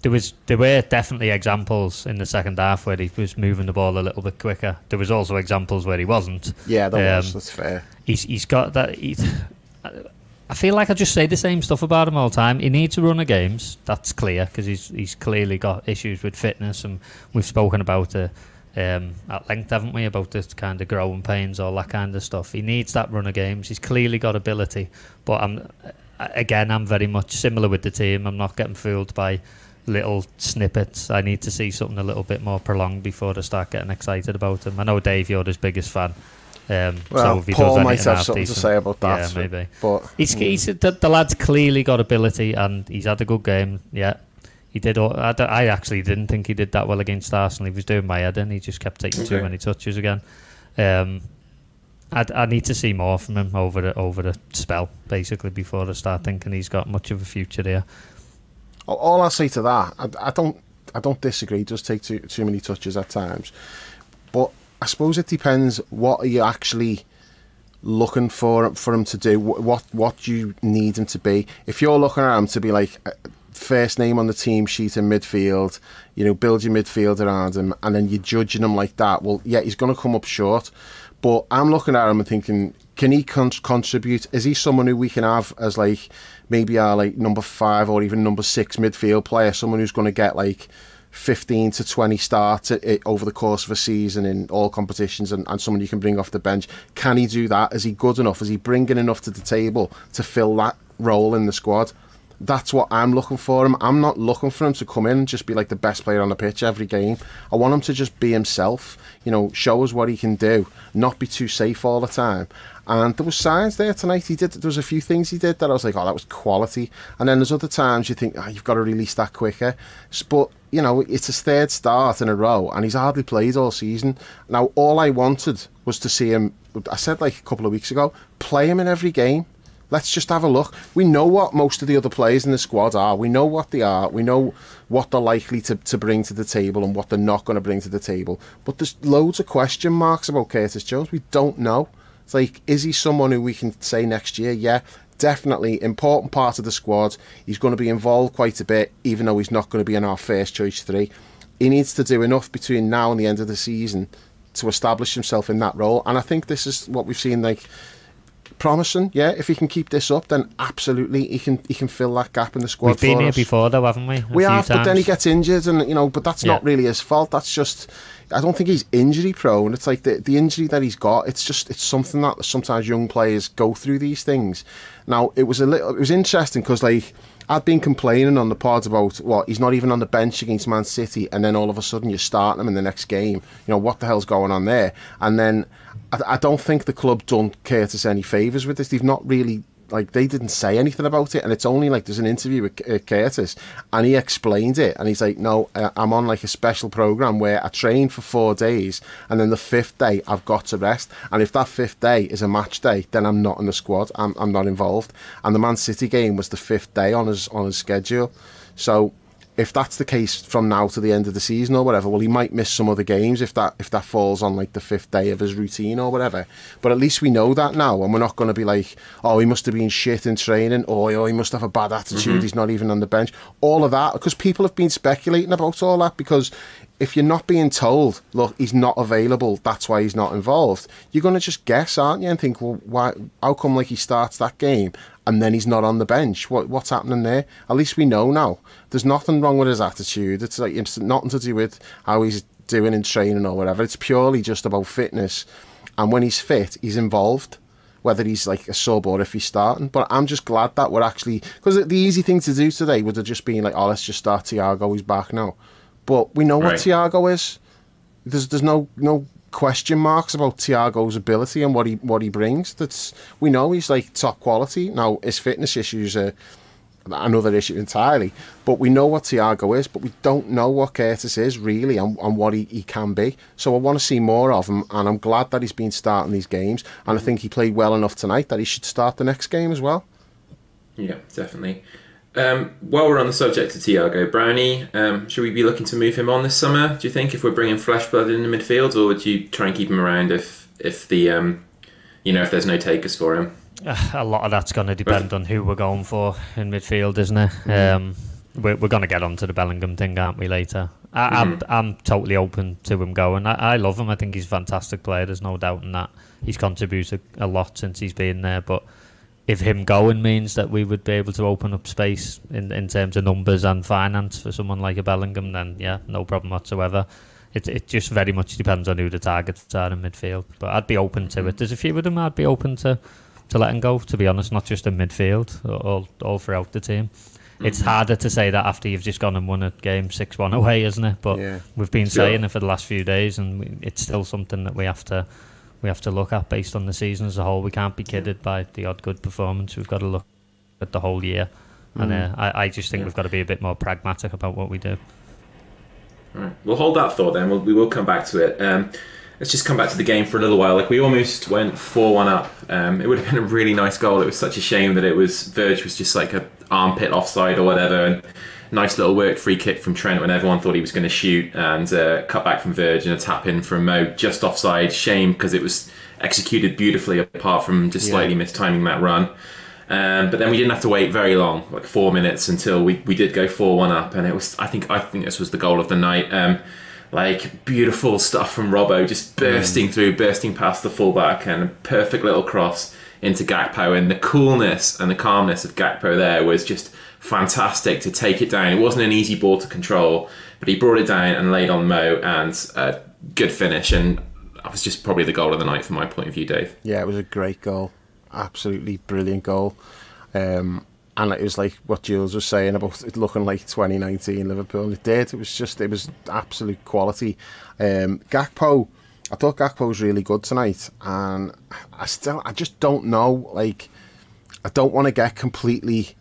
there were definitely examples in the second half where he was moving the ball a little bit quicker. There was also examples where he wasn't. Yeah, that's fair. He's got that. I feel like I just say the same stuff about him all the time. He needs a run of games. That's clear, because he's clearly got issues with fitness, and we've spoken about it at length, haven't we, about the kind of growing pains, all that kind of stuff. He needs that run of games. He's clearly got ability, but I'm very much similar with the team. I'm not getting fooled by little snippets. I need to see something a little bit more prolonged before I start getting excited about him. I know, Dave, you're his biggest fan. Well, so if he Paul does might have something decent, to say about that. Yeah, maybe. But he's the lad's clearly got ability, and he's had a good game. Yeah, he did. I actually didn't think he did that well against Arsenal. He was doing my head in. He just kept taking too many touches again. I need to see more from him over the spell, basically, before I start thinking he's got much of a future there. All I'll say to that, I don't disagree. He does take too many touches at times, but I suppose it depends what are you actually looking for him to do, what you need him to be. If you're looking at him to be like first name on the team sheet in midfield, you know, build your midfield around him, and then you're judging him like that, well, yeah, he's going to come up short. But I'm looking at him and thinking, can he contribute? Is he someone who we can have as like maybe our like number 5 or even number 6 midfield player, someone who's going to get like 15 to 20 starts over the course of a season in all competitions, and someone you can bring off the bench? Can he do that? Is he good enough? Is he bringing enough to the table to fill that role in the squad? That's what I'm looking for him. I'm not looking for him to come in and just be like the best player on the pitch every game. I want him to just be himself, you know, show us what he can do, not be too safe all the time. And there was signs there tonight. There was a few things he did that I was like, oh, that was quality. And then there's other times you think, oh, you've got to release that quicker. But, you know, it's his 3rd start in a row, and he's hardly played all season. Now, all I wanted was to see him, I said like a couple of weeks ago, play him in every game. Let's just have a look. We know what most of the other players in the squad are. We know what they are. We know what they're likely to bring to the table and what they're not going to bring to the table. But there's loads of question marks about Curtis Jones. We don't know. It's like, is he someone who we can say next year, yeah, definitely important part of the squad. He's going to be involved quite a bit, even though he's not going to be in our first choice 3. He needs to do enough between now and the end of the season to establish himself in that role. And I think this is what we've seen, like, promising. Yeah, if he can keep this up, then absolutely he can fill that gap in the squad. We've been here before, though, haven't we? We have, but then he gets injured, and you know, but that's not really his fault. That's just, I don't think he's injury prone. It's like the injury that he's got. It's something that sometimes young players go through these things. Now it was interesting because like I'd been complaining on the pod about what he's not even on the bench against Man City, and then all of a sudden you're starting him in the next game. You know, what the hell's going on there? And then I don't think the club done Curtis any favours with this. They've not really, like, they didn't say anything about it, and it's only like there's an interview with Curtis, and he explained it, and he's like, no, I'm on like a special programme where I train for 4 days, and then the 5th day I've got to rest, and if that 5th day is a match day, then I'm not in the squad. I'm not involved. And the Man City game was the 5th day on his schedule. So if that's the case from now to the end of the season or whatever, well, he might miss some other games if that falls on like the 5th day of his routine or whatever. But at least we know that now, and we're not going to be like, oh, he must have been shit in training, or oh, he must have a bad attitude, he's not even on the bench. All of that, because people have been speculating about all that, because if you're not being told, look, he's not available, that's why he's not involved, you're going to just guess, aren't you, and think, well, why? How come like he starts that game and then he's not on the bench? What's happening there? At least we know now. There's nothing wrong with his attitude. It's like it's nothing to do with how he's doing in training or whatever. It's purely just about fitness. And when he's fit, he's involved, whether he's like a sub or if he's starting. But I'm just glad that we're actually, because the easy thing to do today would have just been like, oh, let's just start Thiago, he's back now. But we know what Thiago is. There's no question marks about Thiago's ability and what he brings. We know he's like top quality. Now his fitness issues are another issue entirely. But we know what Thiago is, but we don't know what Curtis is really, and what he can be. So I want to see more of him, and I'm glad that he's been starting these games, and I think he played well enough tonight that he should start the next game as well. Yeah, definitely. While we're on the subject of Thiago, Brownie, should we be looking to move him on this summer, do you think, if we're bringing fresh blood in the midfield, or would you try and keep him around if the if there's no takers for him? A lot of that's going to depend on who we're going for in midfield, isn't it? We're going to get onto the Bellingham thing, aren't we, later? I'm totally open to him going. I love him. I think he's a fantastic player. There's no doubt in that. He's contributed a lot since he's been there. But if him going means that we would be able to open up space in terms of numbers and finance for someone like a Bellingham, then yeah, no problem whatsoever. It just very much depends on who the targets are in midfield. But I'd be open to it. There's a few of them I'd be open to letting go, to be honest, not just in midfield, all throughout the team. It's harder to say that after you've just gone and won a game 6-1 away, isn't it? But we've been saying it for the last few days, and it's still something that we have to look at based on the season as a whole. We can't be kidded by the odd good performance. We've got to look at the whole year. And I just think we've got to be a bit more pragmatic about what we do. All right. We'll hold that thought then. We will come back to it. Let's just come back to the game for a little while. Like, we almost went 4-1 up. It would have been a really nice goal. It was such a shame that Verge was just like an armpit offside or whatever. And nice little worked free kick from Trent when everyone thought he was going to shoot, and cut back from Verge and a tap in from Mo just offside. Shame, because it was executed beautifully apart from just slightly mistiming that run. But then we didn't have to wait very long, like 4 minutes, until we did go 4-1 up, and it was I think this was the goal of the night. Like, beautiful stuff from Robbo, just bursting past the fullback, and a perfect little cross into Gakpo, and the coolness and the calmness of Gakpo there was just fantastic to take it down. It wasn't an easy ball to control, but he brought it down and laid on Mo, and a good finish, and that was just probably the goal of the night from my point of view, Dave. Yeah, it was a great goal. Absolutely brilliant goal. And it was like what Jules was saying about it looking like 2019 Liverpool. It did. It was absolute quality. Gakpo, I thought Gakpo was really good tonight, and I just don't know. Like, I don't want to get completely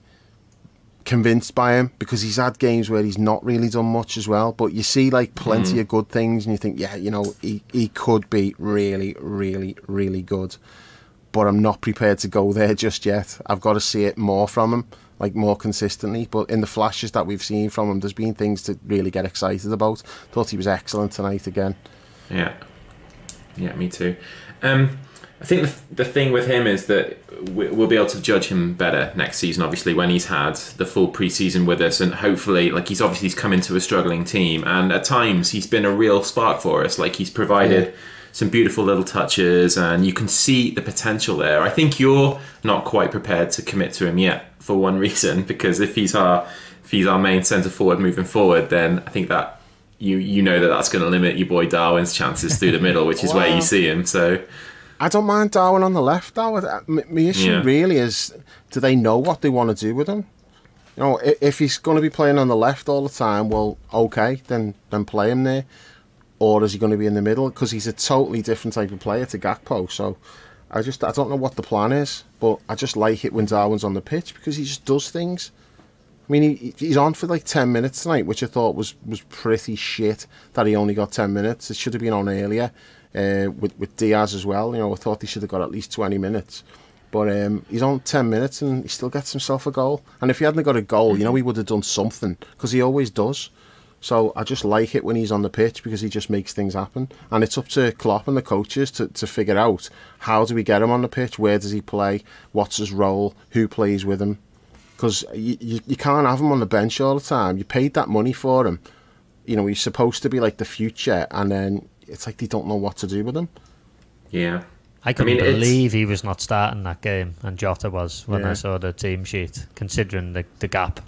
convinced by him, because he's had games where he's not really done much as well. But you see like plenty of good things, and you think, yeah, he could be really, really, really good. But I'm not prepared to go there just yet. I've got to see it more from him, like more consistently. But in the flashes that we've seen from him, there's been things to really get excited about. Thought he was excellent tonight again. Yeah, me too. I think the thing with him is that we'll be able to judge him better next season, obviously, when he's had the full pre-season with us, and hopefully, like, he's come into a struggling team, and at times he's been a real spark for us. Like, he's provided some beautiful little touches, and you can see the potential there. I think you're not quite prepared to commit to him yet, for one reason, because if he's our main centre forward moving forward, then I think that you know that's going to limit your boy Darwin's chances through the middle, which is where you see him. So I don't mind Darwin on the left, though. My issue really is, do they know what they want to do with him? If he's going to be playing on the left all the time, well, okay, then play him there. Or is he going to be in the middle? Because he's a totally different type of player to Gakpo. So I don't know what the plan is, but I just like it when Darwin's on the pitch, because he just does things. I mean, he's on for like 10 minutes tonight, which I thought was pretty shit that he only got 10 minutes. It should have been on earlier with Diaz as well. I thought he should have got at least 20 minutes. But he's on 10 minutes and he still gets himself a goal. And if he hadn't got a goal, he would have done something, because he always does. So I just like it when he's on the pitch, because he just makes things happen. And it's up to Klopp and the coaches to figure out, how do we get him on the pitch? Where does he play? What's his role? Who plays with him? Because you can't have him on the bench all the time. You paid that money for him. He's supposed to be like the future, and then it's like they don't know what to do with him. Yeah. I couldn't believe he was not starting that game, and Jota was, when I saw the team sheet, considering the gap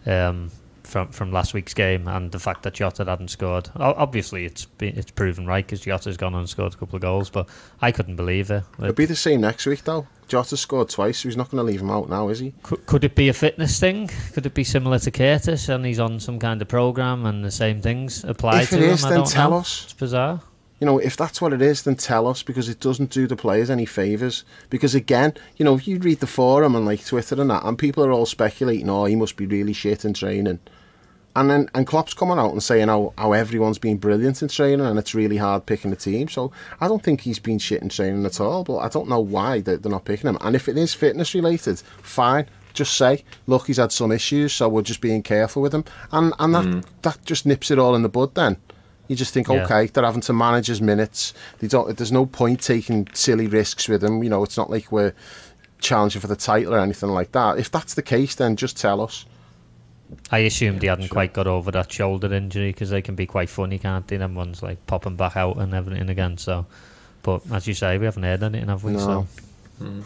from last week's game, and the fact that Jota hadn't scored. Obviously, it's proven right, because Jota's gone and scored a couple of goals, but I couldn't believe it. It'll be the same next week, though. Jota scored twice, so he's not going to leave him out now, is he? Could it be a fitness thing? Could it be similar to Curtis, and he's on some kind of programme and the same things apply to him? If it is, then tell us. It's bizarre. You know, if that's what it is, then tell us, because it doesn't do the players any favours. Because again, you know, if you read the forum and like Twitter and that, and people are all speculating, oh, he must be really shit in training. And Klopp's coming out and saying how everyone's been brilliant in training and it's really hard picking a team. So I don't think he's been shit in training at all, but I don't know why they're not picking him. And if it is fitness related, fine. Just say, look, he's had some issues, so we're just being careful with him. And that just nips it all in the bud then. You just think, okay, they're having to manage his minutes. There's no point taking silly risks with him. You know, it's not like we're challenging for the title or anything like that. If that's the case, then just tell us. I assumed he hadn't quite got over that shoulder injury, because they can be quite funny, can't they? Them ones like popping back out and everything again. So, but as you say, we haven't heard anything, have we? No. So.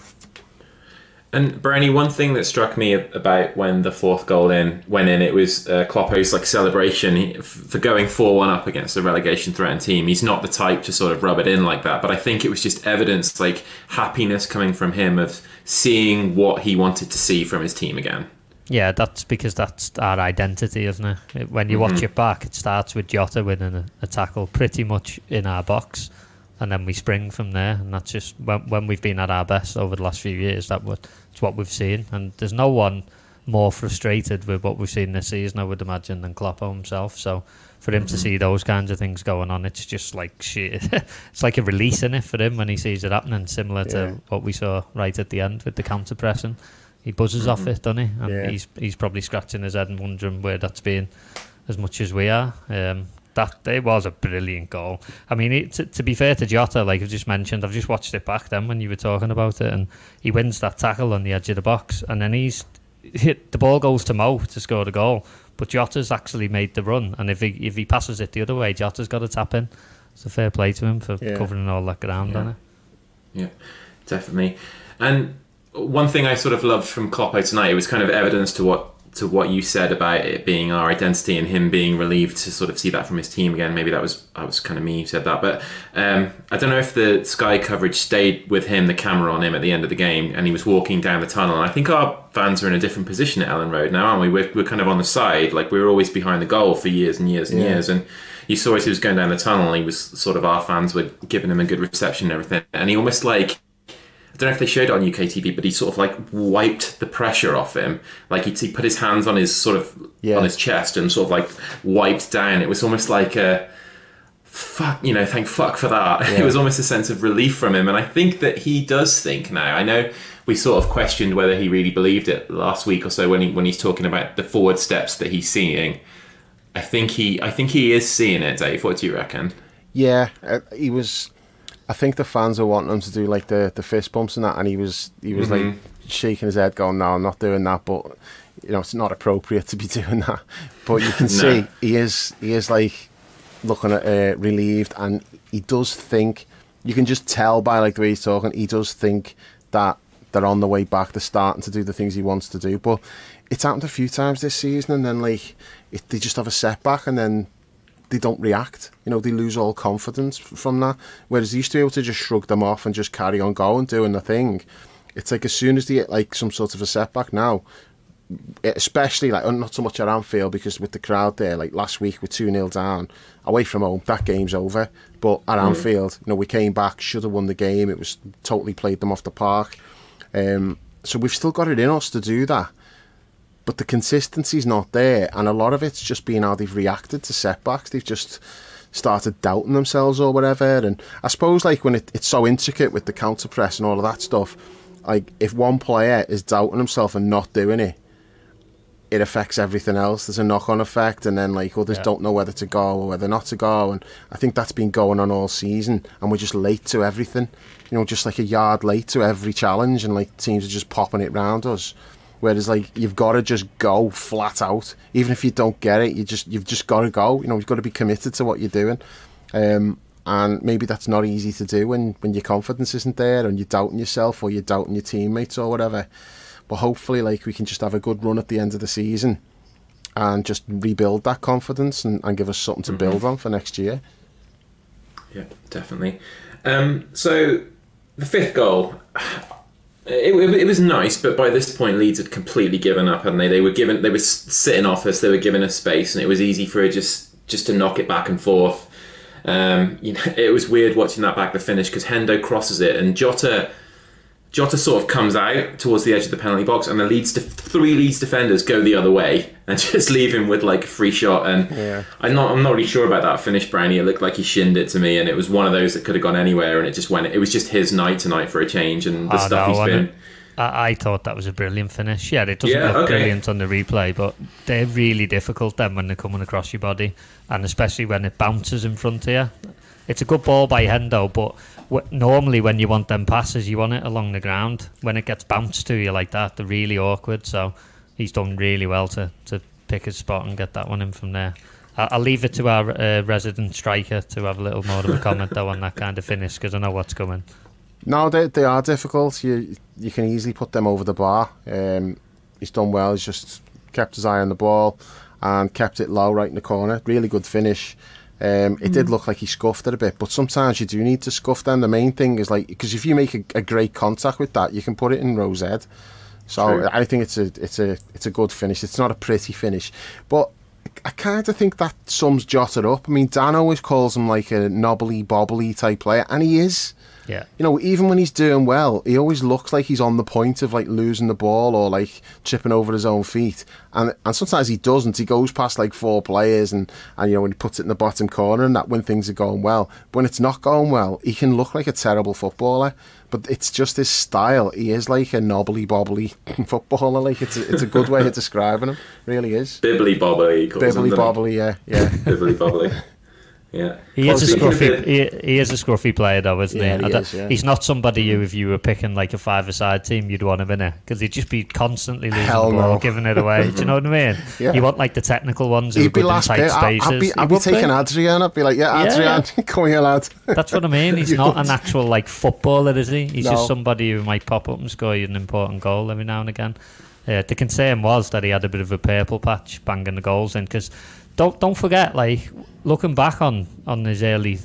And Bernie, one thing that struck me about when the fourth goal went in, it was Kloppo's like celebration for going 4-1 up against a relegation threatened team. He's not the type to sort of rub it in like that, but I think it was just evidence, like happiness coming from him of seeing what he wanted to see from his team again. Yeah, that's because that's our identity, isn't it? When you watch it back, it starts with Jota winning a tackle pretty much in our box, and then we spring from there, and that's just when we've been at our best over the last few years. It's what we've seen, and there's no one more frustrated with what we've seen this season, I would imagine, than Kloppo himself. So for him to see those kinds of things going on, it's just like shit. It's like a release in it for him when he sees it happening, similar to what we saw right at the end with the counter pressing. He buzzes off it, doesn't he? And he's probably scratching his head and wondering where that's been, as much as we are. That it was a brilliant goal. I mean, to be fair to Jota, like I've just mentioned, I've just watched it back then when you were talking about it, and he wins that tackle on the edge of the box, and then the ball goes to Mo to score the goal, but Jota's actually made the run, and if he passes it the other way, Jota's got to tap in. It's a fair play to him for covering all that ground on it. Yeah, definitely. And one thing I sort of loved from Kloppo tonight, it was kind of evidence to what you said about it being our identity and him being relieved to sort of see that from his team again. Maybe that was kind of me who said that, but I don't know if the Sky coverage stayed with him, the camera on him at the end of the game, and he was walking down the tunnel. And I think our fans are in a different position at Ellen Road now, aren't we? We're kind of on the side, like we were always behind the goal for years and years and years. And you saw as he was going down the tunnel, he was sort of, our fans were giving him a good reception and everything. And he almost like, I don't know if they showed it on UK TV, but he sort of like wiped the pressure off him. Like he put his hands on his sort of on his chest and sort of like wiped down. It was almost like a fuck, thank fuck for that. Yeah. It was almost a sense of relief from him, and I think that he does think now. I know we sort of questioned whether he really believed it last week or so when he's talking about the forward steps that he's seeing. I think he is seeing it, Dave. What do you reckon? Yeah, he was. I think the fans are wanting him to do like the fist bumps and that, and he was like shaking his head, going, "No, I'm not doing that." But it's not appropriate to be doing that. But you can see he is like looking at relieved, and he does think. You can just tell by like the way he's talking. He does think that they're on the way back. They're starting to do the things he wants to do. But it's happened a few times this season, and then they just have a setback, and then they don't react. They lose all confidence from that. Whereas they used to be able to just shrug them off and just carry on going, doing the thing. It's like as soon as they get like some sort of a setback now, especially like not so much at Anfield, because with the crowd there, like last week we're 2-0 down away from home, that game's over. But at Anfield, we came back, should have won the game. It was totally played them off the park. So we've still got it in us to do that. But the consistency's not there, and a lot of it's just been how they've reacted to setbacks. They've just started doubting themselves or whatever. And I suppose like when it's so intricate with the counter press and all of that stuff, like if one player is doubting himself and not doing it, it affects everything else. There's a knock-on effect, and then like others don't know whether to go or whether not to go. And I think that's been going on all season, and we're just late to everything. Just like a yard late to every challenge, and like teams are just popping it round us. Whereas like you've got to just go flat out, even if you don't get it. You've just got to go. You've got to be committed to what you're doing, and maybe that's not easy to do when your confidence isn't there and you're doubting yourself or you're doubting your teammates or whatever. But hopefully, like we can just have a good run at the end of the season and just rebuild that confidence and give us something to build on for next year. Yeah, definitely. So the fifth goal. It was nice, but by this point Leeds had completely given up, hadn't they? They were sitting off us, they were giving us space, and it was easy for it just to knock it back and forth. It was weird watching that back the finish because Hendo crosses it and Jota sort of comes out towards the edge of the penalty box, and the three Leeds defenders go the other way and just leave him with like a free shot. And I'm not really sure about that finish, Brownie. It looked like he shinned it to me, and it was one of those that could have gone anywhere, and it just went. It was just his night tonight for a change, and the stuff he's been. I thought that was a brilliant finish. Yeah, it doesn't look brilliant on the replay, but they're really difficult then when they're coming across your body, and especially when it bounces in front of you. It's a good ball by Hendo, but normally when you want them passes, you want it along the ground. When it gets bounced to you like that, they're really awkward. So he's done really well to pick his spot and get that one in from there. I'll leave it to our resident striker to have a little more of a comment though on that kind of finish, because I know what's coming. No, they are difficult. You can easily put them over the bar. He's done well. He's just kept his eye on the ball and kept it low right in the corner. Really good finish. It did look like he scuffed it a bit, but sometimes you do need to scuff them. The main thing is because if you make a great contact with that, you can put it in row Z. So true. I think it's a good finish. It's not a pretty finish, but I kind of think that sums Jota up. I mean, Dan always calls him like a knobbly bobbly type player, and he is. Yeah. Even when he's doing well, he always looks like he's on the point of like losing the ball or like tripping over his own feet. And sometimes he doesn't. He goes past like 4 players and when he puts it in the bottom corner and that when things are going well. But when it's not going well, he can look like a terrible footballer. But it's just his style. He is like a knobbly bobbly footballer. Like it's a good way of describing him. Really is. Bibbly bobbly. Bibbly bobbly, yeah. Bibbly bobbly. Yeah, he is a scruffy. He is a scruffy player, though, isn't he? Is. He's not somebody who, if you were picking like a 5-a-side team, you'd want him in it, because he'd just be constantly losing the ball, giving it away. Do you know what I mean? Yeah. You want like the technical ones who are good in tight spaces. I'd be taking Adrian. I'd be like, Adrian, come here, lad. That's what I mean. He's not an actual like footballer, is he? He's just somebody who might pop up and score you an important goal every now and again. The concern was that he had a bit of a purple patch banging the goals in, because. Don't forget, like, looking back on his early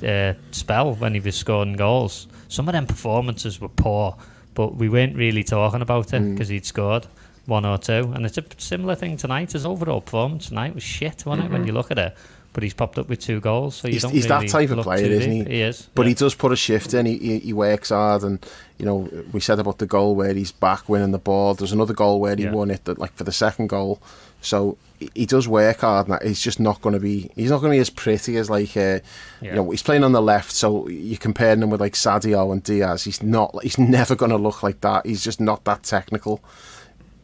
spell when he was scoring goals, some of them performances were poor, but we weren't really talking about it because he'd scored 1 or 2. And it's a similar thing tonight. His overall performance tonight was shit, wasn't it, when you look at it? But he's popped up with 2 goals, so he's really that type of player, isn't he? He is. But he does put a shift in. He works hard, and we said about the goal where he's back winning the ball. There's another goal where he won it, like for the second goal. So he does work hard. And he's just not going to be. He's not going to be as pretty as like. He's playing on the left, so you're comparing him with like Sadio and Diaz. He's not. He's never going to look like that. He's just not that technical.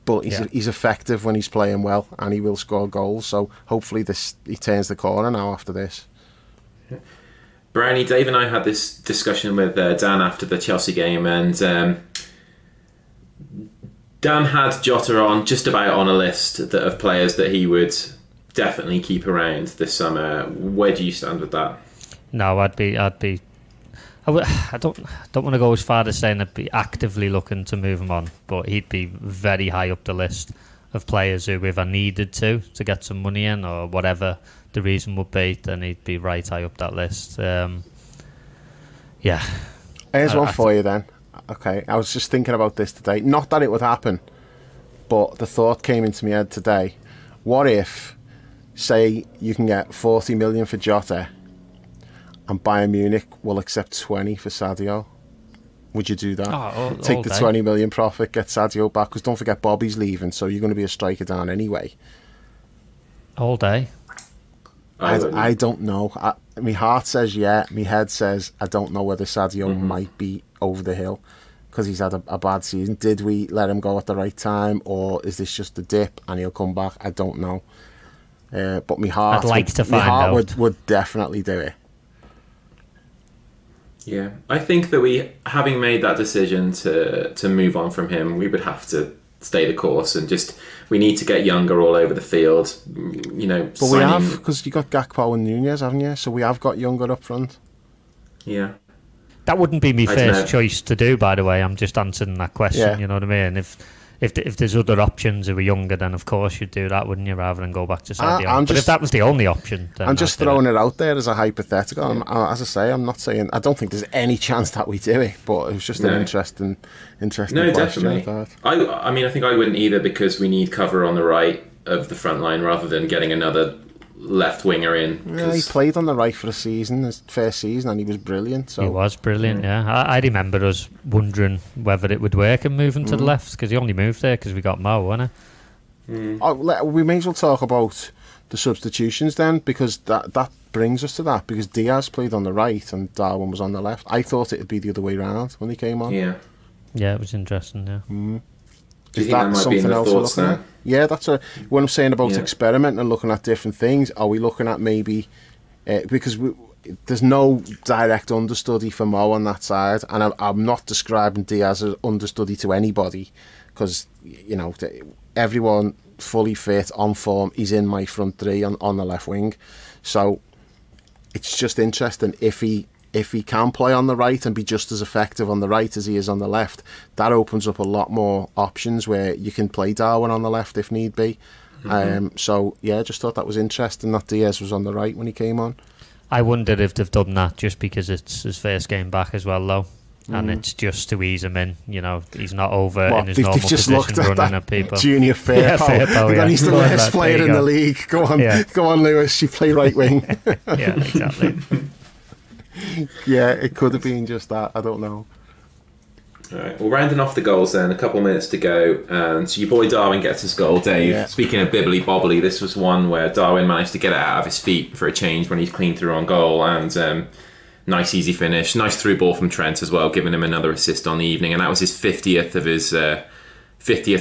But he's effective when he's playing well, and he will score goals. So hopefully he turns the corner now after this. Brownie, Dave and I had this discussion with Dan after the Chelsea game, and Dan had Jota on just about on a list of players that he would definitely keep around this summer. Where do you stand with that? No, I don't want to go as far as saying I'd be actively looking to move him on, but he'd be very high up the list of players who, if I needed to get some money in or whatever the reason would be, then he'd be right high up that list. Here's one for you then. Okay, I was just thinking about this today. Not that it would happen, but the thought came into my head today. What if, say, you can get 40 million for Jota and Bayern Munich will accept 20 for Sadio? Would you do that? Take the 20 million profit, get Sadio back, because don't forget Bobby's leaving, so you're going to be a striker down anyway. All day. I don't know. My heart says yeah. My head says I don't know whether Sadio might be over the hill because he's had a bad season. Did we let him go at the right time, or is this just a dip and he'll come back? I don't know. But my heart, would definitely do it. Yeah, I think that having made that decision to move on from him, we would have to stay the course and we need to get younger all over the field. But we have, because you got Gakpo and Nunez, haven't you? So we have got younger up front. Yeah. That wouldn't be my first choice to do, by the way. I'm just answering that question. Yeah. You know what I mean? If there's other options who are younger, then of course you'd do that, wouldn't you, rather than go back to Sadio? But if that was the only option, then I'm just throwing it out there as a hypothetical. Yeah. As I say, I'm not saying I don't think there's any chance that we do it, but it was just an interesting question. No, definitely. I mean, I think I wouldn't either, because we need cover on the right of the front line rather than getting another left winger in. Yeah, he played on the right for a season, his first season, and he was brilliant. So. He was brilliant, yeah. I remember us wondering whether it would work and moving to the left, because he only moved there because we got Mo, wasn't it? We may as well talk about the substitutions then, because that brings us to that, because Diaz played on the right and Darwin was on the left. I thought it would be the other way round when he came on. Yeah, it was interesting, yeah. Do you think that might be in the thoughts now? Yeah, that's what I'm saying about experimenting and looking at different things. Are we looking at maybe because there's no direct understudy for Mo on that side, and I'm not describing Diaz as understudy to anybody, because everyone fully fit on form. He's in my front three on the left wing, so it's just interesting if he can play on the right and be just as effective on the right as he is on the left. That opens up a lot more options where you can play Darwin on the left if need be. So yeah, just thought that was interesting that Diaz was on the right when he came on. I wondered if they've done that just because it's his first game back as well, though. And it's just to ease him in, he's not over in his normal position running at people. Junior Firpo, yeah. And he's the best player in the league. Go on, Lewis, you play right wing. Yeah, exactly. Yeah, it could have been just that. I don't know. All right, well, rounding off the goals then, a couple minutes to go. And so your boy Darwin gets his goal, Dave. Yeah. Speaking of bibbly bobbly, this was one where Darwin managed to get it out of his feet for a change when he's clean through on goal. And nice easy finish. Nice through ball from Trent as well, giving him another assist on the evening. And that was his 50th of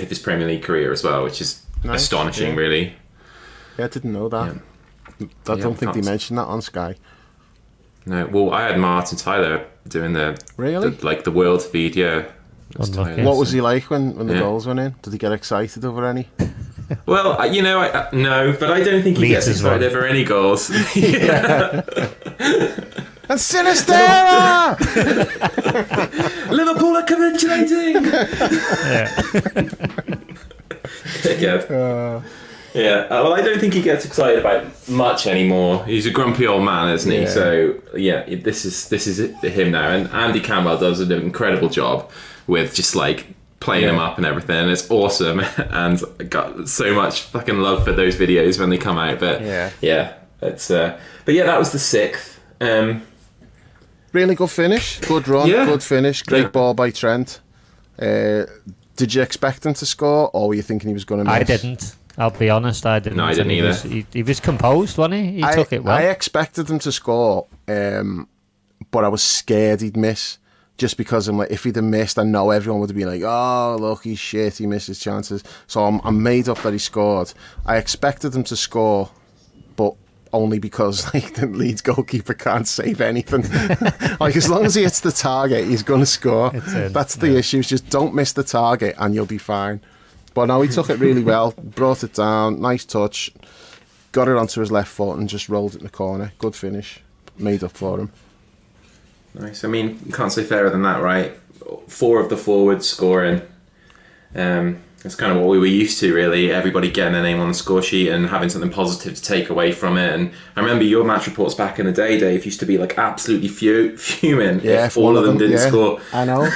his Premier League career as well, which is astonishing, really. Yeah, I didn't know that. Yeah. I don't think they mentioned that on Sky. No, well, I had Martin Tyler doing the world feed, yeah. What was he like when the goals went in? Did he get excited over any? Well, no, but I don't think he gets excited over any goals. And Sinistera! Liverpool are capitulating! Well, I don't think he gets excited about much anymore. He's a grumpy old man, isn't he? So, yeah, this is him now. And Andy Campbell does an incredible job with just, playing him up and everything. And it's awesome. And I got so much fucking love for those videos when they come out. But, that was the 6th. Really good finish. Good run. Good finish. Great ball by Trent. Did you expect him to score, or were you thinking he was going to miss? I didn't. I'll be honest, I didn't. No, I didn't either. He was composed, wasn't he? He took it well. I expected him to score, but I was scared he'd miss. Just because I'm like, if he'd have missed, I know everyone would have been like, oh, look, he's shit, he missed his chances. So I'm made up that he scored. I expected him to score, but only because the Leeds goalkeeper can't save anything. As long as he hits the target, he's going to score. That's the issue. Just don't miss the target and you'll be fine. But no, he took it really well, brought it down, nice touch, got it onto his left foot and just rolled it in the corner. Good finish, made up for him. Nice. I mean, you can't say fairer than that, right? 4 of the forwards scoring. It's kind of what we were used to, really. Everybody getting their name on the score sheet and having something positive to take away from it. And I remember your match reports back in the day, Dave, used to be absolutely fuming if all of them didn't score. I know.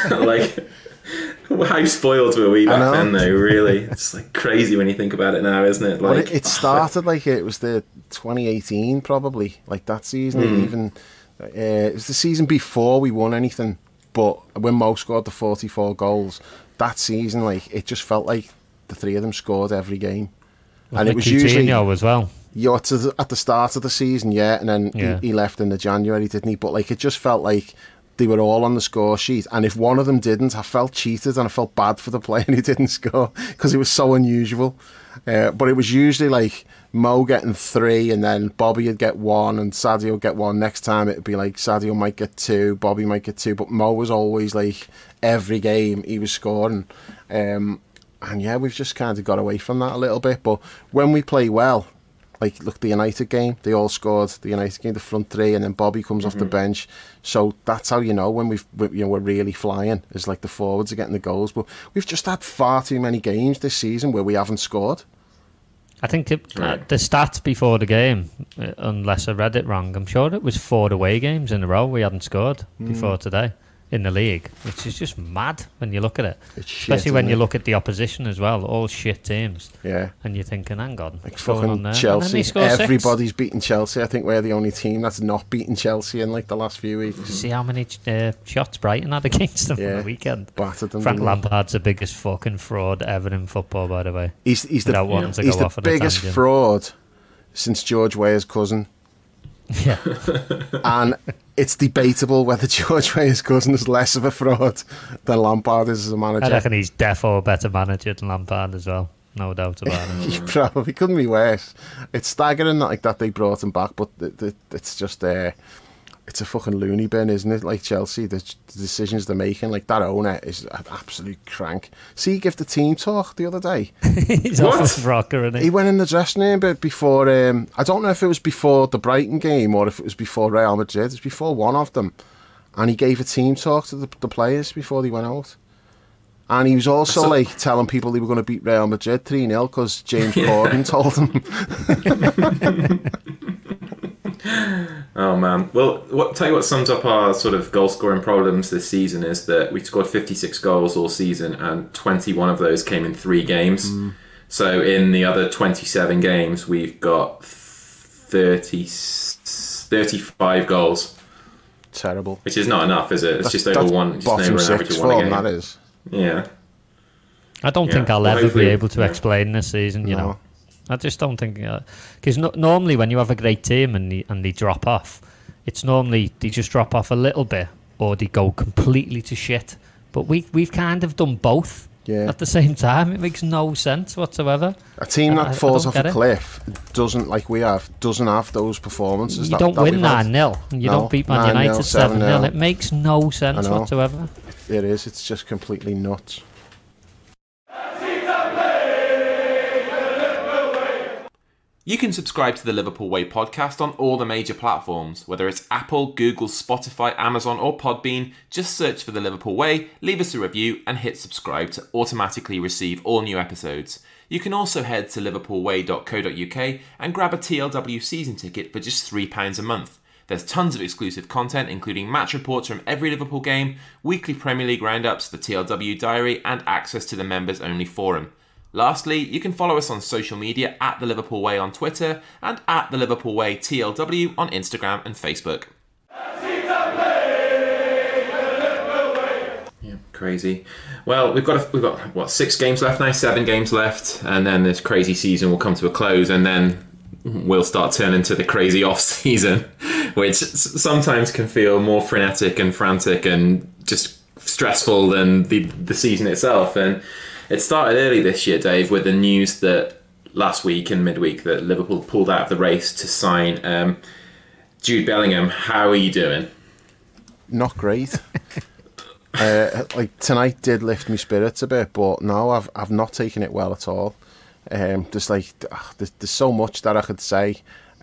How spoiled were we back then, though, really? It's crazy when you think about it now, isn't it? It started it was the 2018, probably, that season. Even it was the season before we won anything. But when Mo scored the 44 goals, that season, it just felt like the 3 of them scored every game. And it was usually as well. At the start of the season, and then he left in the January, didn't he? But it just felt like they were all on the score sheet, and if one of them didn't, I felt cheated and I felt bad for the player who didn't score because it was so unusual. But it was usually Mo getting 3 and then Bobby would get 1 and Sadio would get 1. Next time it'd be Sadio might get 2, Bobby might get 2, but Mo was always every game he was scoring. And we've just kind of got away from that a little bit. But when we play well, look, the United game, they all scored. The United game, the front 3, and then Bobby comes off the bench. So that's how you know when we're really flying. Is the forwards are getting the goals. But we've just had far too many games this season where we haven't scored. I think the stats before the game, unless I read it wrong, I'm sure it was 4 away games in a row we hadn't scored before today. in the league, which is just mad when you look at it. It's shit, especially when you it? look at the opposition as well, all shit teams. Yeah. And you're thinking, hang on, like what's going on there? Chelsea. Everybody's beating Chelsea. I think we're the only team that's not beating Chelsea in like the last few weeks. Did you see how many shots Brighton had against them on the weekend? Battered them. Frank Lampard's the biggest fucking fraud ever in football, by the way. He's the biggest fraud since George Weah's cousin. Yeah. And it's debatable whether George Weah's cousin is less of a fraud than Lampard is as a manager. I reckon he's defo a better manager than Lampard as well. No doubt about it. He probably couldn't be worse. It's staggering that they brought him back, but it's just it's a fucking loony bin, isn't it? Like Chelsea, the decisions they're making, like that owner is an absolute crank. See, he gave the team talk the other day. He's off his rocker, isn't he? He went in the dressing room but before, I don't know if it was before the Brighton game or if it was before Real Madrid. It was before one of them. And he gave a team talk to the players before they went out. And he was also like telling people they were going to beat Real Madrid 3-0 because James Corden told them. Oh man! Well, tell you what sums up our sort of goal scoring problems this season is that we've scored 56 goals all season, and 21 of those came in 3 games. So in the other 27 games, we've got 35 goals. Terrible. Which is not enough, is it? It's just over one. Just bottom over an 6 average of one a game. That is. Yeah. I don't think I'll ever be able to explain this season. You know. I just don't think because normally when you have a great team and they drop off, it's normally they just drop off a little bit or they go completely to shit. But we've kind of done both at the same time. It makes no sense whatsoever. A team that falls off a cliff doesn't have those performances. You don't win 9-0 and you don't beat Man United 7-0. It makes no sense whatsoever. It is. It's just completely nuts. You can subscribe to the Liverpool Way podcast on all the major platforms, whether it's Apple, Google, Spotify, Amazon or Podbean. Just search for the Liverpool Way, leave us a review and hit subscribe to automatically receive all new episodes. You can also head to liverpoolway.co.uk and grab a TLW season ticket for just £3 a month. There's tons of exclusive content, including match reports from every Liverpool game, weekly Premier League roundups, the TLW diary and access to the members-only forum. Lastly, you can follow us on social media at The Liverpool Way on Twitter and at The Liverpool Way TLW on Instagram and Facebook. Yeah, crazy. Well, we've got what 6 games left now, 7 games left, and then this crazy season will come to a close, and then we'll start turning to the crazy off season, which sometimes can feel more frenetic and frantic and just stressful than the season itself. And it started early this year, Dave, with the news that last week in midweek that Liverpool pulled out of the race to sign Jude Bellingham. How are you doing? Not great. Like tonight did lift my spirits a bit, but no, I've not taken it well at all. There's so much that I could say.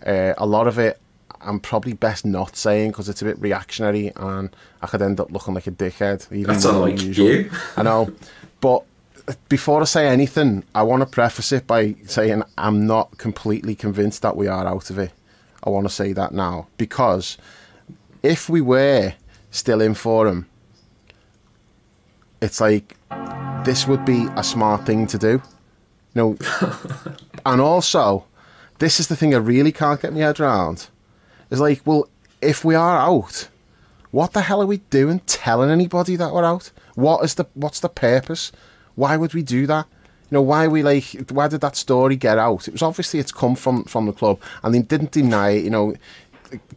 A lot of it I'm probably best not saying because it's a bit reactionary and I could end up looking like a dickhead. Even That's unlike you. I know, but before I say anything, I want to preface it by saying I'm not completely convinced that we are out of it. I want to say that now, because if we were still in for him, it's like this would be a smart thing to do. You know, and also, this is the thing I really can't get my head around. It's like, well, if we are out, what the hell are we doing telling anybody that we're out? What's the purpose? Why would we do that? You know, why did that story get out? It was obviously it's come from the club, and they didn't deny it. You know,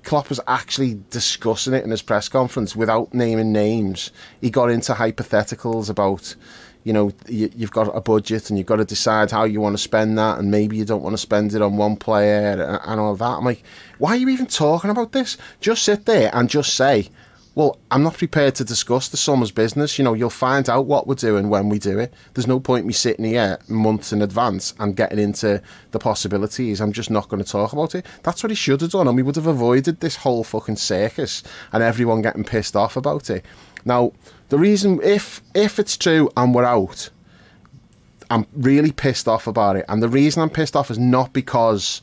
Klopp was actually discussing it in his press conference without naming names. He got into hypotheticals about, you know, you've got a budget and you've got to decide how you want to spend that, and maybe you don't want to spend it on one player and all that. I'm like, why are you even talking about this? Just sit there and just say, well, I'm not prepared to discuss the summer's business. You know, you'll find out what we're doing when we do it. There's no point me sitting here months in advance and getting into the possibilities. I'm just not going to talk about it. That's what he should have done, and we would have avoided this whole fucking circus and everyone getting pissed off about it. Now, the reason, if it's true and we're out, I'm really pissed off about it. And the reason I'm pissed off is not because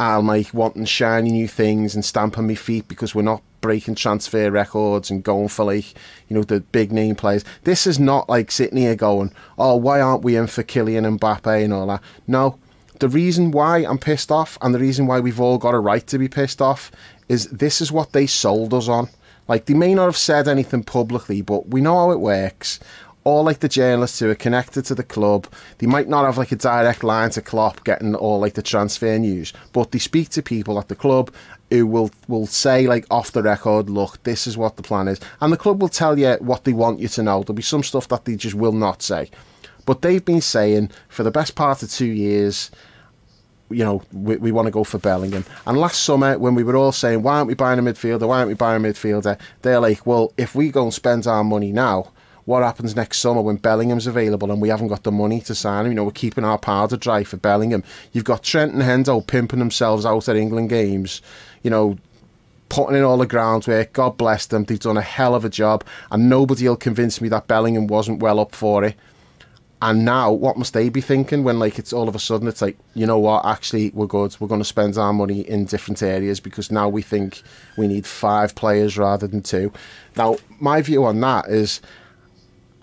I'm like wanting shiny new things and stamping my feet because we're not breaking transfer records and going for like, you know, the big name players. This is not like sitting here going, oh, why aren't we in for Kylian Mbappe and all that? No, the reason why I'm pissed off, and the reason why we've all got a right to be pissed off, is this is what they sold us on. Like, they may not have said anything publicly, but we know how it works. All like the journalists who are connected to the club, they might not have like a direct line to Klopp getting all like the transfer news, but they speak to people at the club who will say like off the record, look, this is what the plan is, and the club will tell you what they want you to know. There'll be some stuff that they just will not say, but they've been saying for the best part of 2 years, you know, we want to go for Bellingham. And last summer, when we were all saying, why aren't we buying a midfielder, why aren't we buying a midfielder, they're like, well, if we go and spend our money now, what happens next summer when Bellingham's available and we haven't got the money to sign him? You know, we're keeping our powder dry for Bellingham. You've got Trent and Hendo pimping themselves out at England games, you know, putting in all the groundwork. God bless them. They've done a hell of a job, and nobody will convince me that Bellingham wasn't well up for it. And now, what must they be thinking when, like, it's all of a sudden, it's like, you know what, actually, we're good. We're going to spend our money in different areas because now we think we need 5 players rather than 2. Now, my view on that is,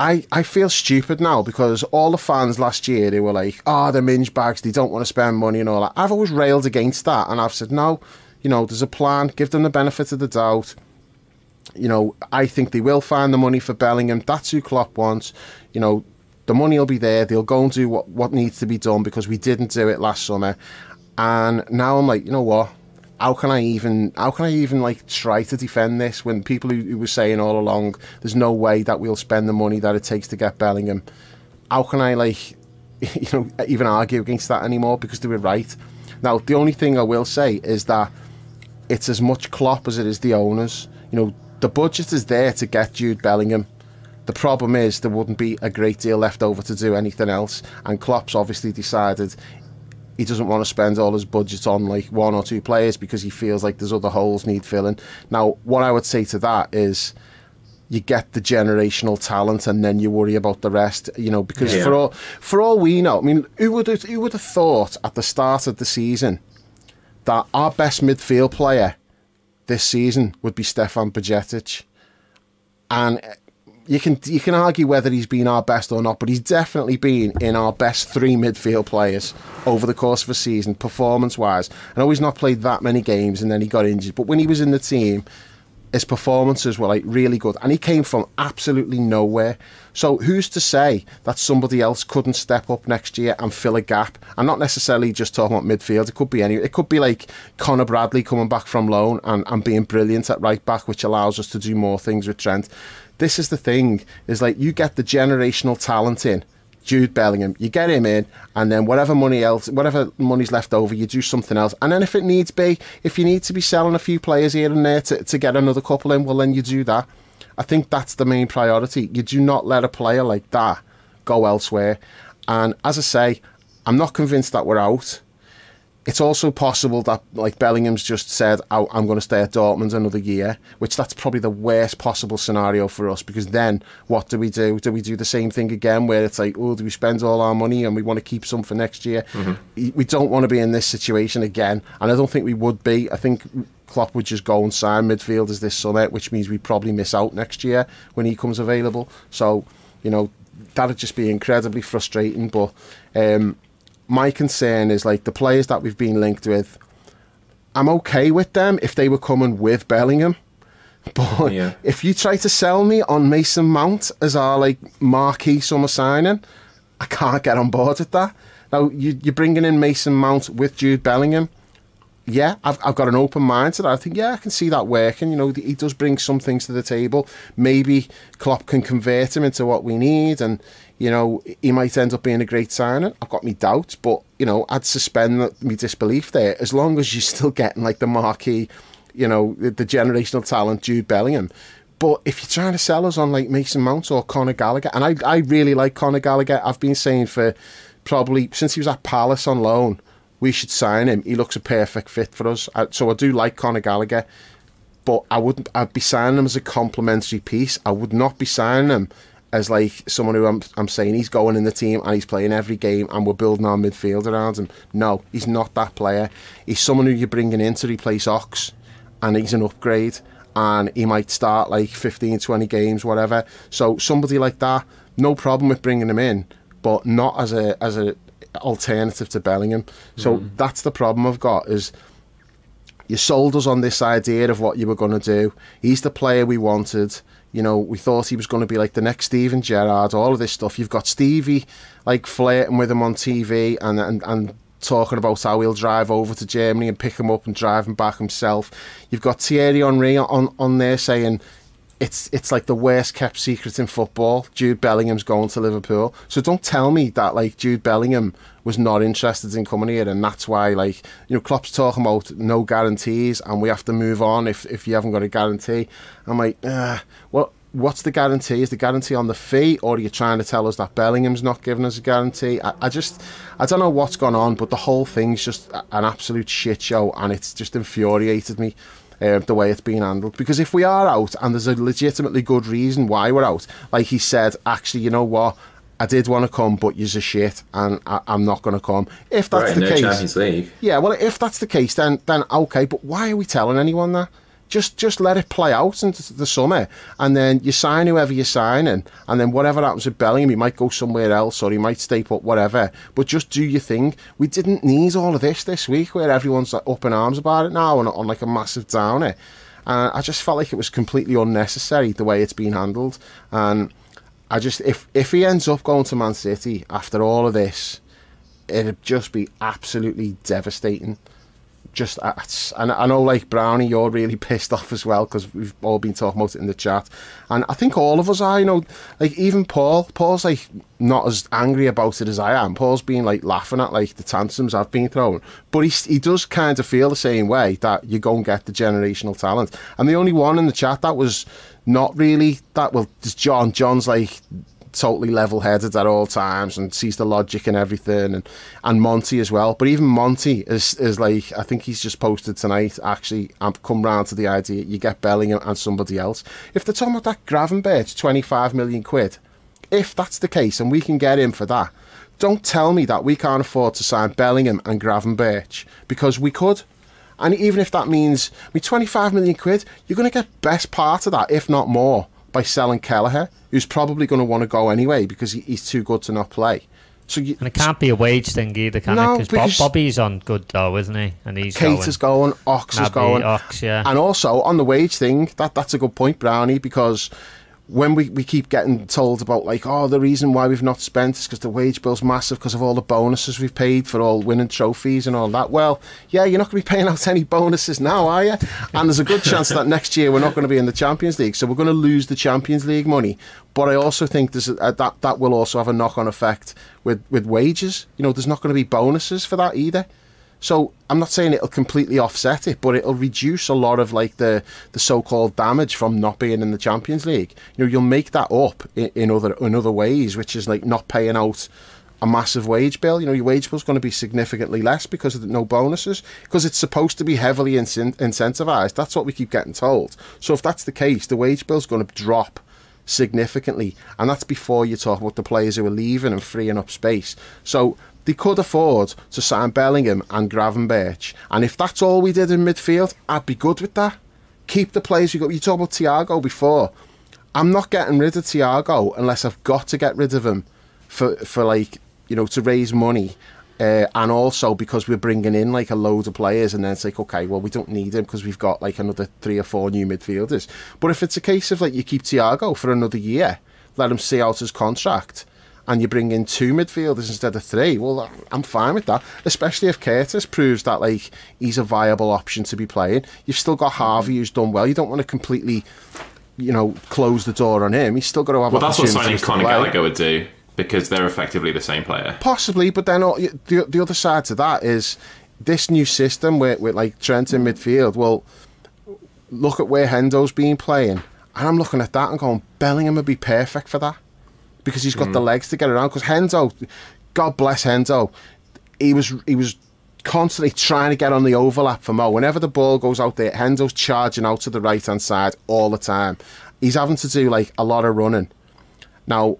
I feel stupid now because all the fans last year, they were like, oh, they're minge bags, they don't want to spend money and all that. I've always railed against that, and I've said, no, you know, there's a plan, give them the benefit of the doubt. You know, I think they will find the money for Bellingham. That's who Klopp wants. You know, the money will be there. They'll go and do what needs to be done because we didn't do it last summer. And now I'm like, you know what? How can I even like try to defend this when people who were saying all along there's no way that we'll spend the money that it takes to get Bellingham? How can I, like, you know, even argue against that anymore because they were right? Now, the only thing I will say is that it's as much Klopp as it is the owners. You know, the budget is there to get Jude Bellingham. The problem is there wouldn't be a great deal left over to do anything else, and Klopp's obviously decided he doesn't want to spend all his budget on like 1 or 2 players because he feels like there's other holes need filling. Now, what I would say to that is you get the generational talent and then you worry about the rest, you know, because for all we know, I mean, who would have thought at the start of the season that our best midfield player this season would be Stefan Bajcetic? And you can argue whether he's been our best or not, but he's definitely been in our best 3 midfield players over the course of a season, performance-wise. I know he's not played that many games and then he got injured, but when he was in the team, his performances were like really good, and he came from absolutely nowhere. So who's to say that somebody else couldn't step up next year and fill a gap? I'm not necessarily just talking about midfield. It could be it could be like Conor Bradley coming back from loan and being brilliant at right back, which allows us to do more things with Trent. This is the thing, is like you get the generational talent in, Jude Bellingham, you get him in, and then whatever money's left over, you do something else. And then if you need to be selling a few players here and there to get another couple in, well, then you do that. I think that's the main priority. You do not let a player like that go elsewhere. And as I say, I'm not convinced that we're out. It's also possible that, like, Bellingham's just said, I'm going to stay at Dortmund another year, which that's probably the worst possible scenario for us, because then what do we do? Do we do the same thing again where it's like, oh, do we spend all our money and we want to keep some for next year? Mm-hmm. We don't want to be in this situation again, and I don't think we would be. I think Klopp would just go and sign midfielders this summer, which means we probably miss out next year when he comes available. So, you know, that'd just be incredibly frustrating, but my concern is, like, the players that we've been linked with, I'm okay with them if they were coming with Bellingham. But if you try to sell me on Mason Mount as our, like, marquee summer signing, I can't get on board with that. Now, you're bringing in Mason Mount with Jude Bellingham. Yeah, I've got an open mind to that. I think, yeah, I can see that working. You know, he does bring some things to the table. Maybe Klopp can convert him into what we need, and, you know, he might end up being a great signing. I've got me doubts, but, you know, I'd suspend my disbelief there as long as you're still getting, like, the marquee, you know, the generational talent, Jude Bellingham. But if you're trying to sell us on, like, Mason Mount or Conor Gallagher, and I really like Conor Gallagher. I've been saying for probably since he was at Palace on loan, we should sign him. He looks a perfect fit for us. So I do like Conor Gallagher, but I'd be signing him as a complimentary piece. I would not be signing him as like someone who I'm saying he's going in the team and he's playing every game and we're building our midfield around him. No, he's not that player. He's someone who you're bringing in to replace Ox, and he's an upgrade, and he might start like 15, 20 games, whatever. So somebody like that, no problem with bringing him in, but not as a alternative to Bellingham. So that's the problem I've got, is you sold us on this idea of what you were going to do. He's the player we wanted. You know, we thought he was going to be like the next Steven Gerrard, all of this stuff. You've got Stevie like flirting with him on TV and talking about how he'll drive over to Germany and pick him up and drive him back himself. You've got Thierry Henry on there saying it's like the worst kept secret in football. Jude Bellingham's going to Liverpool. So don't tell me that like Jude Bellingham was not interested in coming here, and that's why, like, you know, Klopp's talking about no guarantees and we have to move on if you haven't got a guarantee. I'm like, well, what's the guarantee? Is the guarantee on the fee, or are you trying to tell us that Bellingham's not giving us a guarantee? I don't know what's gone on, but the whole thing's just an absolute shit show, and it's just infuriated me. The way it's being handled, because if we are out and there's a legitimately good reason why we're out, like he said, actually, you know what, I did want to come, but you're a shit, and I'm not going to come. If that's the case, Champions League. Yeah, well, if that's the case, then okay. But why are we telling anyone that? Just let it play out into the summer, and then you sign whoever you're signing, and then whatever happens with Bellingham, he might go somewhere else, or he might stay put, whatever. But just do your thing. We didn't need all of this week, where everyone's like up in arms about it now and on like a massive downer. And I just felt like it was completely unnecessary the way it's been handled. And I just, if he ends up going to Man City after all of this, it'd just be absolutely devastating. Just, and I know, like, Brownie, you're really pissed off as well, because we've all been talking about it in the chat, and I think all of us are, you know, like, even Paul's like not as angry about it as I am. Paul's been like laughing at like the tantrums I've been throwing, but he does kind of feel the same way, that you go and get the generational talent. And the only one in the chat that was not really that, well, is John's like totally level-headed at all times and sees the logic in everything, and Monty as well. But even Monty is like, I think he's just posted tonight, actually, I've come round to the idea you get Bellingham and somebody else. If they're talking about that Gravenberch, 25 million quid, if that's the case and we can get him for that, don't tell me that we can't afford to sign Bellingham and Gravenberch, because we could. And even if that means, 25 million quid, you're going to get best part of that, if not more, by selling Kelleher, who's probably going to want to go anyway because he's too good to not play. So and it can't be a wage thing either, can it? Because Bobby's on good though, isn't he? And he's Kate is going, Ox is going. Ox, yeah. And also, on the wage thing, that's a good point, Brownie, because when we keep getting told about, like, oh, the reason why we've not spent is because the wage bill's massive because of all the bonuses we've paid for all winning trophies and all that. Well, yeah, you're not going to be paying out any bonuses now, are you? And there's a good chance that next year we're not going to be in the Champions League, so we're going to lose the Champions League money. But I also think there's that will also have a knock-on effect with wages. You know, there's not going to be bonuses for that either. So I'm not saying it'll completely offset it, but it'll reduce a lot of like the so-called damage from not being in the Champions League. You know, you'll make that up in other ways, which is like not paying out a massive wage bill. You know, your wage bill's going to be significantly less because of no bonuses, because it's supposed to be heavily incentivized. That's what we keep getting told. So if that's the case, the wage bill's going to drop significantly, and that's before you talk about the players who are leaving and freeing up space. So they could afford to sign Bellingham and Gravenberch, and if that's all we did in midfield, I'd be good with that. Keep the players we got. You talked about Thiago before. I'm not getting rid of Thiago unless I've got to get rid of him for like, you know, to raise money, and also because we're bringing in like a load of players, and then it's like, okay, well, we don't need him because we've got like another 3 or 4 new midfielders. But if it's a case of like you keep Thiago for another year, let him see out his contract, and you bring in 2 midfielders instead of 3, well, I'm fine with that. Especially if Curtis proves that like he's a viable option to be playing. You've still got Harvey, who's done well. You don't want to completely, you know, close the door on him. He's still got to have. Well, that's what signing Conor Gallagher would do, because they're effectively the same player. Possibly, but then the other side to that is this new system with like Trent in midfield. Well, look at where Hendo's been playing, and I'm looking at that and going, Bellingham would be perfect for that, because he's got the legs to get around. Because Hendo, God bless Hendo, he was constantly trying to get on the overlap for Mo. Whenever the ball goes out there, Hendo's charging out to the right-hand side all the time. He's having to do like a lot of running. Now,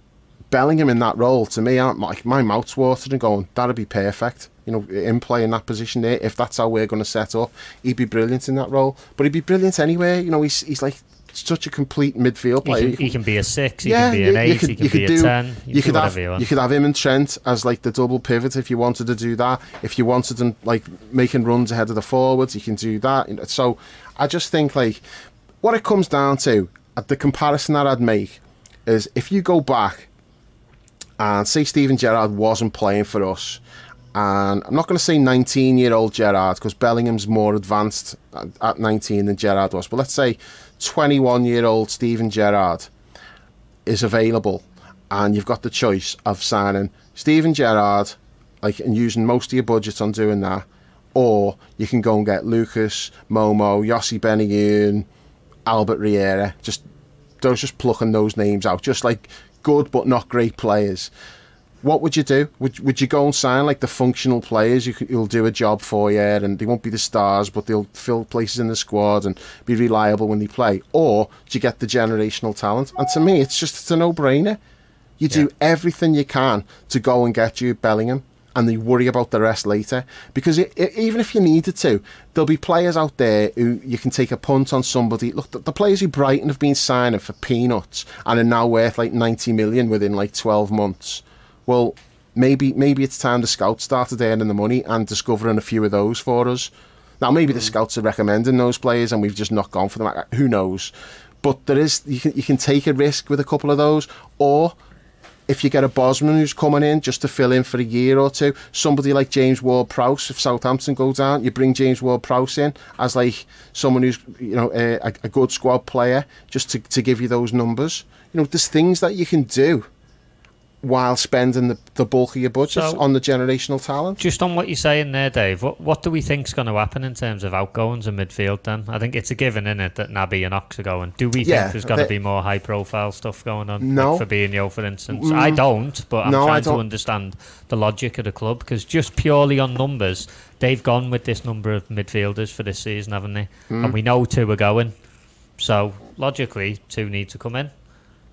Bellingham in that role, to me, my mouth's watering going, that'd be perfect. You know, him playing that position there, if that's how we're going to set up, he'd be brilliant in that role. But he'd be brilliant anywhere. You know, he's like such a complete midfield player. He can be a 6, he can be an 8, he can be a 10. You could have him and Trent as like the double pivot if you wanted to do that. If you wanted them like making runs ahead of the forwards, you can do that. So I just think like what it comes down to, the comparison that I'd make is if you go back and say Steven Gerrard wasn't playing for us, and I'm not going to say 19-year-old Gerrard because Bellingham's more advanced at 19 than Gerrard was, but let's say 21-year-old Steven Gerrard is available and you've got the choice of signing Steven Gerrard like, and using most of your budget on doing that, or you can go and get Lucas, Momo, Yossi Benayoun, Albert Riera, just plucking those names out, just like good but not great players. What would you do? Would you go and sign like the functional players who'll do a job for you, and they won't be the stars, but they'll fill places in the squad and be reliable when they play? Or do you get the generational talent? And to me, it's a no-brainer. You do everything you can to go and get Jude Bellingham, and you worry about the rest later. Because even if you needed to, there'll be players out there who you can take a punt on somebody. Look, the players who Brighton have been signing for peanuts and are now worth like 90 million within like 12 months. Well, maybe it's time the scouts started earning the money and discovering a few of those for us. Now, maybe the scouts are recommending those players and we've just not gone for them. Who knows? But you can take a risk with a couple of those. Or if you get a Bosman who's coming in just to fill in for a year or two, somebody like James Ward-Prowse, if Southampton go down, you bring James Ward-Prowse in as like someone who's a good squad player just to give you those numbers. You know, there's things that you can do while spending the bulk of your budget on the generational talent. Just on what you're saying there, Dave, what do we think's going to happen in terms of outgoings in midfield then? I think it's a given, isn't it, that Naby and Ox are going. Do we think there's going to be more high-profile stuff going on? No. Like Fabinho, for instance. I don't, but I'm trying to understand the logic of the club, because just purely on numbers, they've gone with this number of midfielders for this season, haven't they? And we know 2 are going. So, logically, 2 need to come in.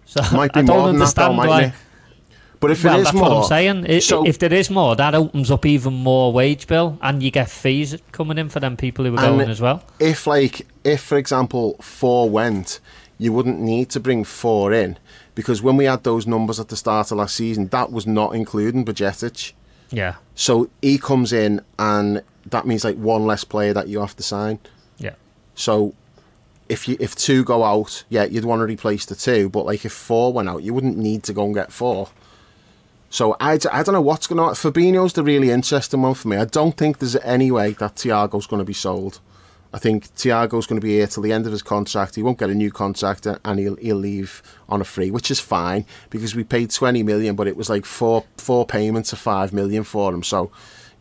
So might be I don't more than understand that, though, why... But if it is that's more, what I'm saying. If there is more, that opens up even more wage bill, and you get fees coming in for them people who are going as well. If for example 4 went, you wouldn't need to bring 4 in, because when we had those numbers at the start of last season, that was not including Bajcetic. Yeah. So he comes in, and that means like 1 less player that you have to sign. Yeah. So if 2 go out, you'd want to replace the 2, but like if 4 went out, you wouldn't need to go and get 4. So I don't know what's going on. Fabinho's the really interesting one for me. I don't think there's any way that Thiago's going to be sold. I think Thiago's going to be here till the end of his contract. He won't get a new contract, and he'll leave on a free, which is fine, because we paid 20 million, but it was like four payments of 5 million for him. So,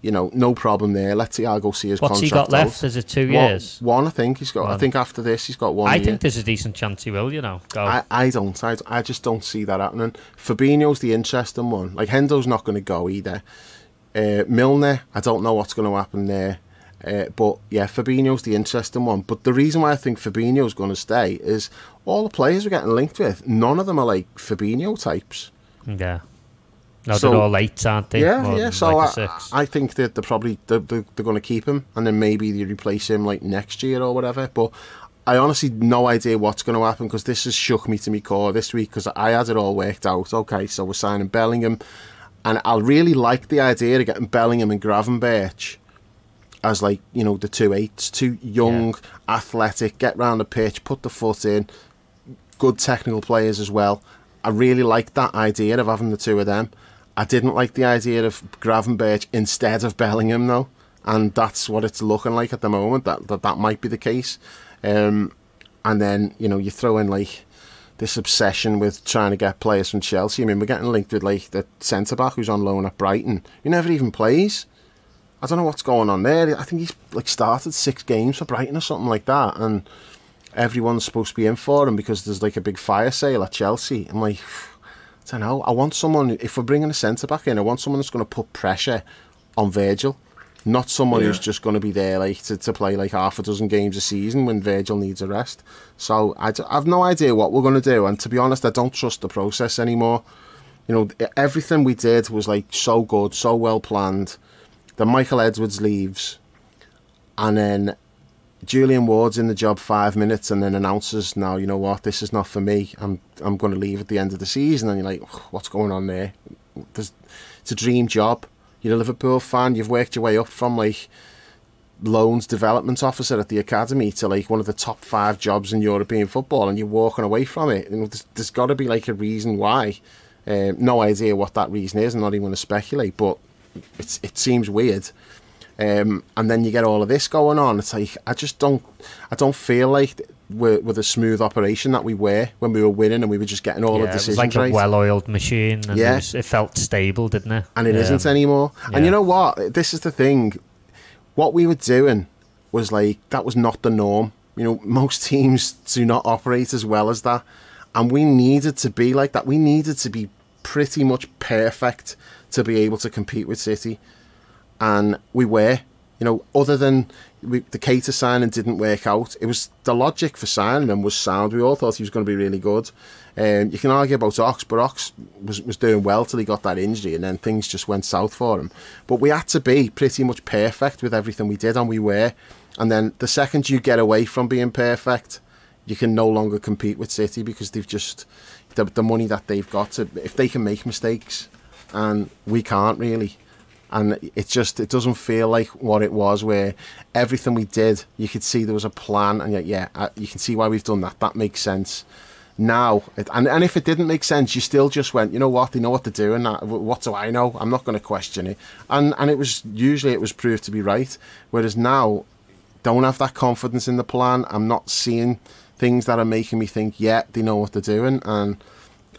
you know, no problem there. Let Thiago see his contract. What's he got left? Is it 2 years? One, I think he's got. I think after this he's got 1 year. I think there's a decent chance he will. Go. I don't. I just don't see that happening. Fabinho's the interesting one. Like Hendo's not going to go either. Milner, I don't know what's going to happen there. But yeah, Fabinho's the interesting one. But the reason why I think Fabinho's going to stay is all the players we're getting linked with, none of them are like Fabinho types. Yeah. No, they're all 8s, aren't they? Yeah. So like I think that they're going to keep him, and then maybe they replace him like next year or whatever. But I honestly no idea what's going to happen, because this has shook me to my core this week, because I had it all worked out. Okay, so we're signing Bellingham, and I really like the idea of getting Bellingham and Gravenberch as like, you know, the 2 8s, 2 young, athletic, get round the pitch, put the foot in, good technical players as well. I really like that idea of having the 2 of them. I didn't like the idea of Gravenberch instead of Bellingham, though, and that's what it's looking like at the moment. That might be the case. And then, you know, you throw in like this obsession with trying to get players from Chelsea. I mean, we're getting linked with like the centre back who's on loan at Brighton, who never even plays. I don't know what's going on there. I think he's like started 6 games for Brighton or something like that, and everyone's supposed to be in for him because there's like a big fire sale at Chelsea. I'm like, I don't know. I want someone, if we're bringing a centre back in, I want someone that's going to put pressure on Virgil. not someone who's just going to be there like to play like half a dozen games a season when Virgil needs a rest. So I've no idea what we're going to do, and to be honest, I don't trust the process anymore. You know, everything we did was like so good, so well planned. Then Michael Edwards leaves, and then Julian Ward's in the job 5 minutes and then announces, "Now, you know what, this is not for me. I'm going to leave at the end of the season." And you're like, what's going on there? It's a dream job. You're a Liverpool fan. You've worked your way up from like loans development officer at the academy to like one of the top 5 jobs in European football, and you're walking away from it. You know, there's got to be like a reason why. No idea what that reason is. I'm not even going to speculate, but it seems weird. And then you get all of this going on. It's like I don't feel like we're the smooth operation that we were when we were winning and we were just getting all the decisions right. It was like a well-oiled machine, and it felt stable, didn't it? And it isn't anymore. Yeah. And you know what? This is the thing. What we were doing was like, that was not the norm. You know, most teams do not operate as well as that. And we needed to be like that. We needed to be pretty much perfect to be able to compete with City. And we were. You know, other than the Keita signing didn't work out, it was the logic for signing him was sound. We all thought he was going to be really good. You can argue about Ox, but Ox was doing well till he got that injury, and then things just went south for him. But we had to be pretty much perfect with everything we did, and we were. And then the second you get away from being perfect, you can no longer compete with City, because they've just the money that they've got if they can make mistakes, and we can't really. And it doesn't feel like what it was, where everything we did, you could see there was a plan, and you can see why we've done that. That makes sense. Now, and if it didn't make sense, you still just went, you know what, they know what they're doing. What do I know? I'm not going to question it. And it was proved to be right. Whereas now, don't have that confidence in the plan. I'm not seeing things that are making me think, they know what they're doing. And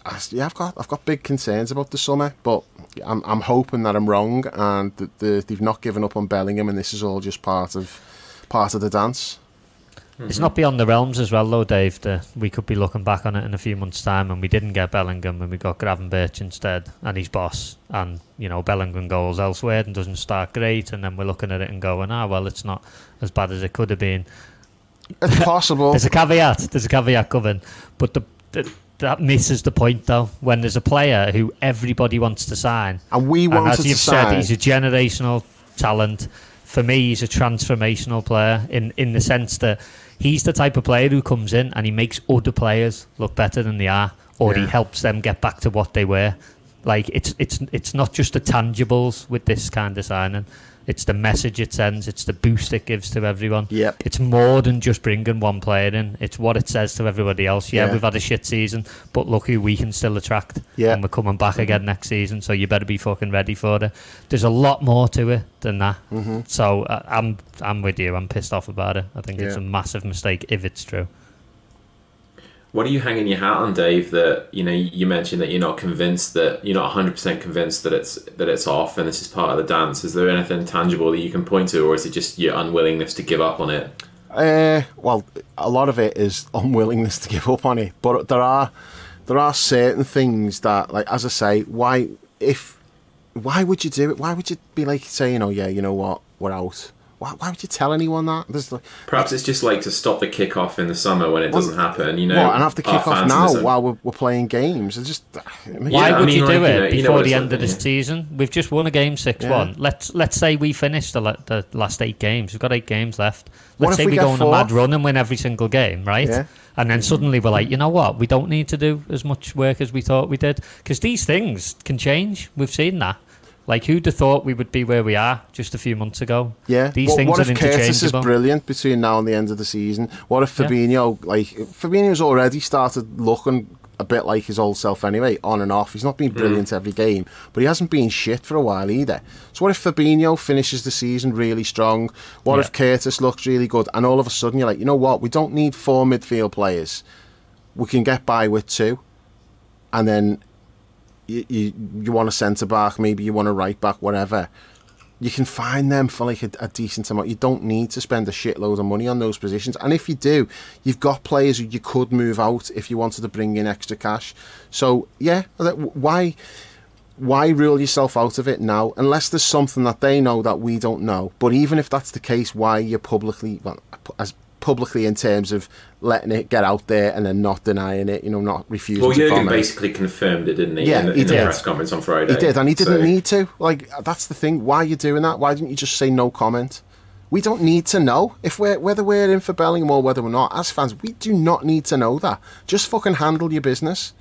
I've got big concerns about the summer, but I'm hoping that I'm wrong, and they've not given up on Bellingham, and this is all just part of the dance. Mm-hmm. It's not beyond the realms as well, though, Dave, that we could be looking back on it in a few months' time, and we didn't get Bellingham, and we got Gravenberch instead, and his boss, and you know, Bellingham goes elsewhere and doesn't start great, and then we're looking at it and going, well, it's not as bad as it could have been. It's possible. There's a caveat coming, but that misses the point, though, when there's a player who everybody wants to sign. And we wanted to sign. As you've said, he's a generational talent. For me, he's a transformational player in the sense that he's the type of player who comes in and he makes other players look better than they are, or he helps them get back to what they were. Like, it's not just the tangibles with this kind of signing. It's the message it sends. It's the boost it gives to everyone. Yep. It's more than just bringing one player in. It's what it says to everybody else. We've had a shit season, but look who we can still attract. And we're coming back again next season, so you better be fucking ready for it. There's a lot more to it than that. Mm-hmm. So I'm with you. I'm pissed off about it. I think it's a massive mistake if it's true. What are you hanging your hat on, Dave? That, you know, you mentioned that you're not convinced, that you're not 100% convinced that it's off and this is part of the dance. Is there anything tangible that you can point to, or is it just your unwillingness to give up on it? Well, a lot of it is unwillingness to give up on it, but there are certain things that, like, as I say, why would you do it? Why would you be like saying, oh yeah, you know what, we're out? Why would you tell anyone that? Perhaps it's just like to stop the kick-off in the summer when it doesn't happen, you know. And have the kick-off now while we're playing games. It's just, why would you do it before the end of the season? We've just won a game 6-1. Let's say we finish the last 8 games. We've got 8 games left. Let's say we go on a mad run and win every single game, right? Yeah. And then suddenly we're like, you know what? We don't need to do as much work as we thought we did. Because these things can change. We've seen that. Like, who'd have thought we would be where we are just a few months ago? Yeah. These things what are if interchangeable. Curtis is brilliant between now and the end of the season? What if Fabinho, Fabinho's already started looking a bit like his old self anyway, on and off. He's not been brilliant every game, but he hasn't been shit for a while either. So what if Fabinho finishes the season really strong? What if Curtis looks really good? And all of a sudden you're like, you know what? We don't need 4 midfield players. We can get by with 2. And then you want a centre-back, maybe you want a right-back, whatever. You can find them for like a decent amount. You don't need to spend a shitload of money on those positions. And if you do, you've got players who you could move out if you wanted to bring in extra cash. So, yeah, why why rule yourself out of it now? Unless there's something that they know that we don't know. But even if that's the case, why you're publicly, well, as publicly in terms of letting it get out there and then not denying it, not refusing to comment. Well, Jurgen basically confirmed it, didn't he? Yeah, in the press conference on Friday. He did, and he didn't need to. Like, that's the thing. Why are you doing that? Why didn't you just say no comment? We don't need to know if whether we're in for Bellingham or whether we're not. As fans, we do not need to know that. Just fucking handle your business.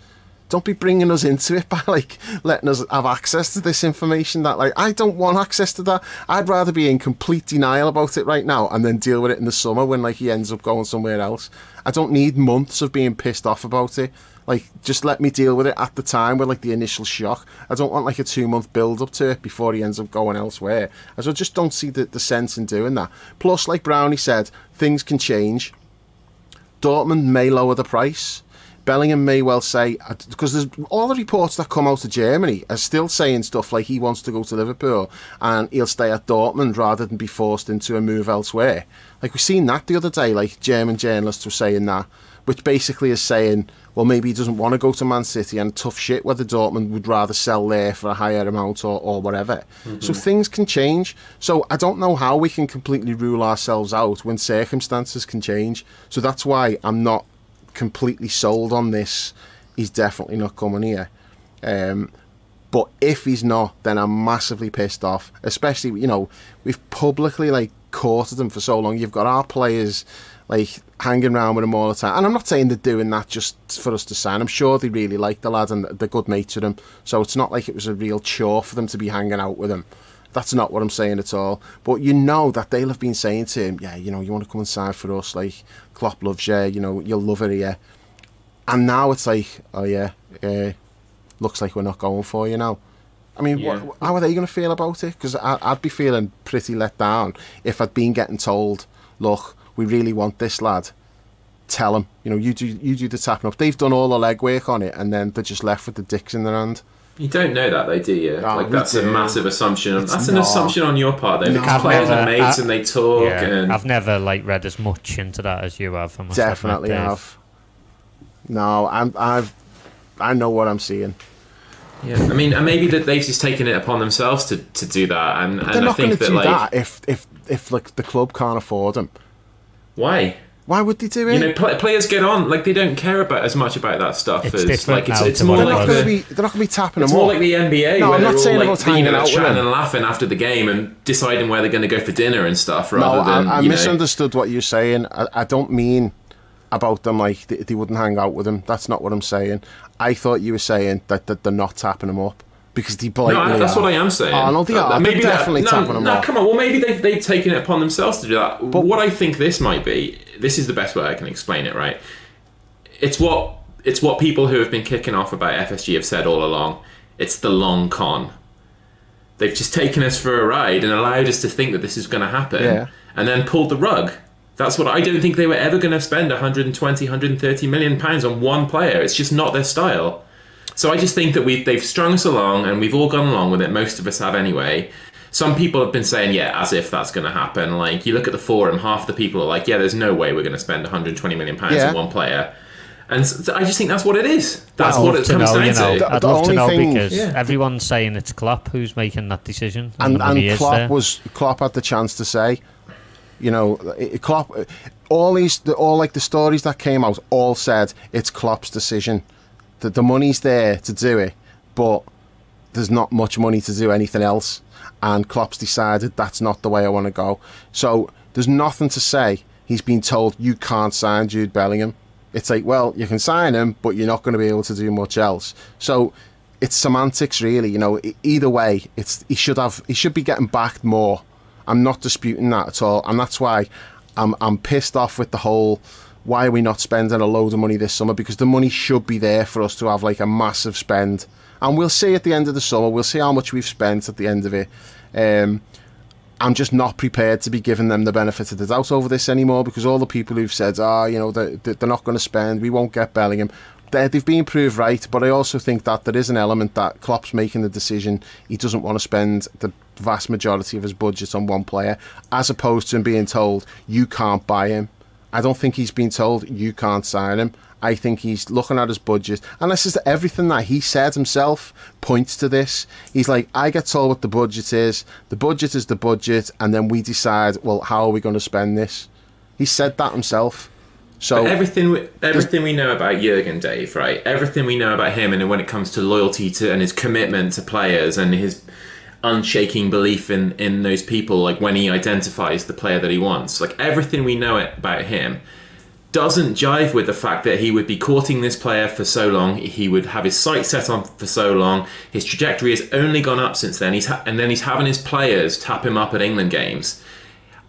Don't be bringing us into it by, like, letting us have access to this information that, like, I don't want access to that. I'd rather be in complete denial about it right now and then deal with it in the summer when, like, he ends up going somewhere else. I don't need months of being pissed off about it. Like, just let me deal with it at the time with, like, the initial shock. I don't want, like, a 2-month build-up to it before he ends up going elsewhere. So I just don't see the sense in doing that. Plus, like Brownie said, things can change. Dortmund may lower the price. Bellingham may well say, because there's all the reports that come out of Germany are still saying stuff like he wants to go to Liverpool and he'll stay at Dortmund rather than be forced into a move elsewhere. Like, we've seen that the other day, like German journalists were saying that, which basically is saying, well, maybe he doesn't want to go to Man City and tough shit whether Dortmund would rather sell there for a higher amount or whatever. So things can change. So I don't know how we can completely rule ourselves out when circumstances can change. So that's why I'm not completely sold on this. He's definitely not coming here. But if he's not, then I'm massively pissed off. Especially, we've publicly, like, courted him for so long. You've got our players, like, hanging around with him all the time. And I'm not saying they're doing that just for us to sign. I'm sure they really like the lad and they're good mates with him. So it's not like it was a real chore for them to be hanging out with him. That's not what I'm saying at all. But that they'll have been saying to him, yeah, you want to come and sign for us, like, Klopp loves you, you'll love it here. And now it's like, oh yeah, looks like we're not going for you now. I mean, how are they going to feel about it? Because I'd be feeling pretty let down if I'd been getting told, look, we really want this lad. Tell him, you do the tapping up. They've done all the legwork on it, and then they're just left with the dicks in their hand. You don't know that, though, do you? Oh, that's a massive assumption. That's an assumption on your part, though. Because players are mates and they talk. Yeah, and I've never, like, read as much into that as you have. I must definitely admit, have. No, I know what I'm seeing. Yeah, I mean, and maybe that they've just taken it upon themselves to do that, and they're not I think going to do that if like the club can't afford them. Why? Why would they do it? Players get on, like, they don't care as much about that stuff. It's like it's to more what like they're not going to be tapping them it's up. more like the NBA. No, where I'm not saying all, about hanging out with chatting them and laughing after the game and deciding where they're going to go for dinner and stuff. Rather than I misunderstood what you're saying. I don't mean about them like they wouldn't hang out with him. That's not what I'm saying. I thought you were saying that they're not tapping him up. Because they blatantly No, that's what I am saying. Oh, no, they are. Maybe they're definitely tapping them up. Come on. Well, maybe they've taken it upon themselves to do that. But what I think this might be, this is the best way I can explain it, right? It's what people who have been kicking off about FSG have said all along. It's the long con. They've just taken us for a ride and allowed us to think that this is going to happen, and then pulled the rug. That's what I don't think they were ever going to spend 120, 130 million pounds on one player. It's just not their style. So I just think that they've strung us along and we've all gone along with it. Most of us have anyway. Some people have been saying, yeah, as if that's going to happen. Like, you look at the forum, half the people are like, yeah, there's no way we're going to spend 120 million pounds on one player. And so I just think that's what it is. That's what it comes down to. I'd love to know because everyone's saying it's Klopp who's making that decision. And Klopp had the chance to say, Klopp, all the stories that came out all said it's Klopp's decision. The money's there to do it, but there's not much money to do anything else, and Klopp's decided that's not the way I want to go. So there's nothing to say he's been told you can't sign Jude Bellingham. It's like, well, you can sign him, but you're not going to be able to do much else. So it's semantics, really. Either way, he should be getting backed more. I'm not disputing that at all, and that's why I'm pissed off with the whole. Why are we not spending a load of money this summer? Because the money should be there for us to have, like, a massive spend. And we'll see at the end of the summer. We'll see how much we've spent at the end of it. I'm just not prepared to be giving them the benefit of the doubt over this anymore, because all the people who've said, they're not going to spend, we won't get Bellingham, they've been proved right. But I also think that there is an element that Klopp's making the decision. He doesn't want to spend the vast majority of his budget on one player, as opposed to him being told, you can't buy him. I don't think he's been told you can't sign him. I think he's looking at his budget, and this is everything that he said himself points to this. He's like, I get told what the budget is the budget, and then we decide, well, how are we going to spend this? He said that himself. So but everything we know about Jurgen, Dave, right? Everything we know about him, and when it comes to loyalty to and his commitment to players and his unshaking belief in those people, like when he identifies the player that he wants, like everything we know about him doesn't jive with the fact that he would be courting this player for so long. He would have his sights set on for so long. His trajectory has only gone up since then. And then he's having his players tap him up at England games.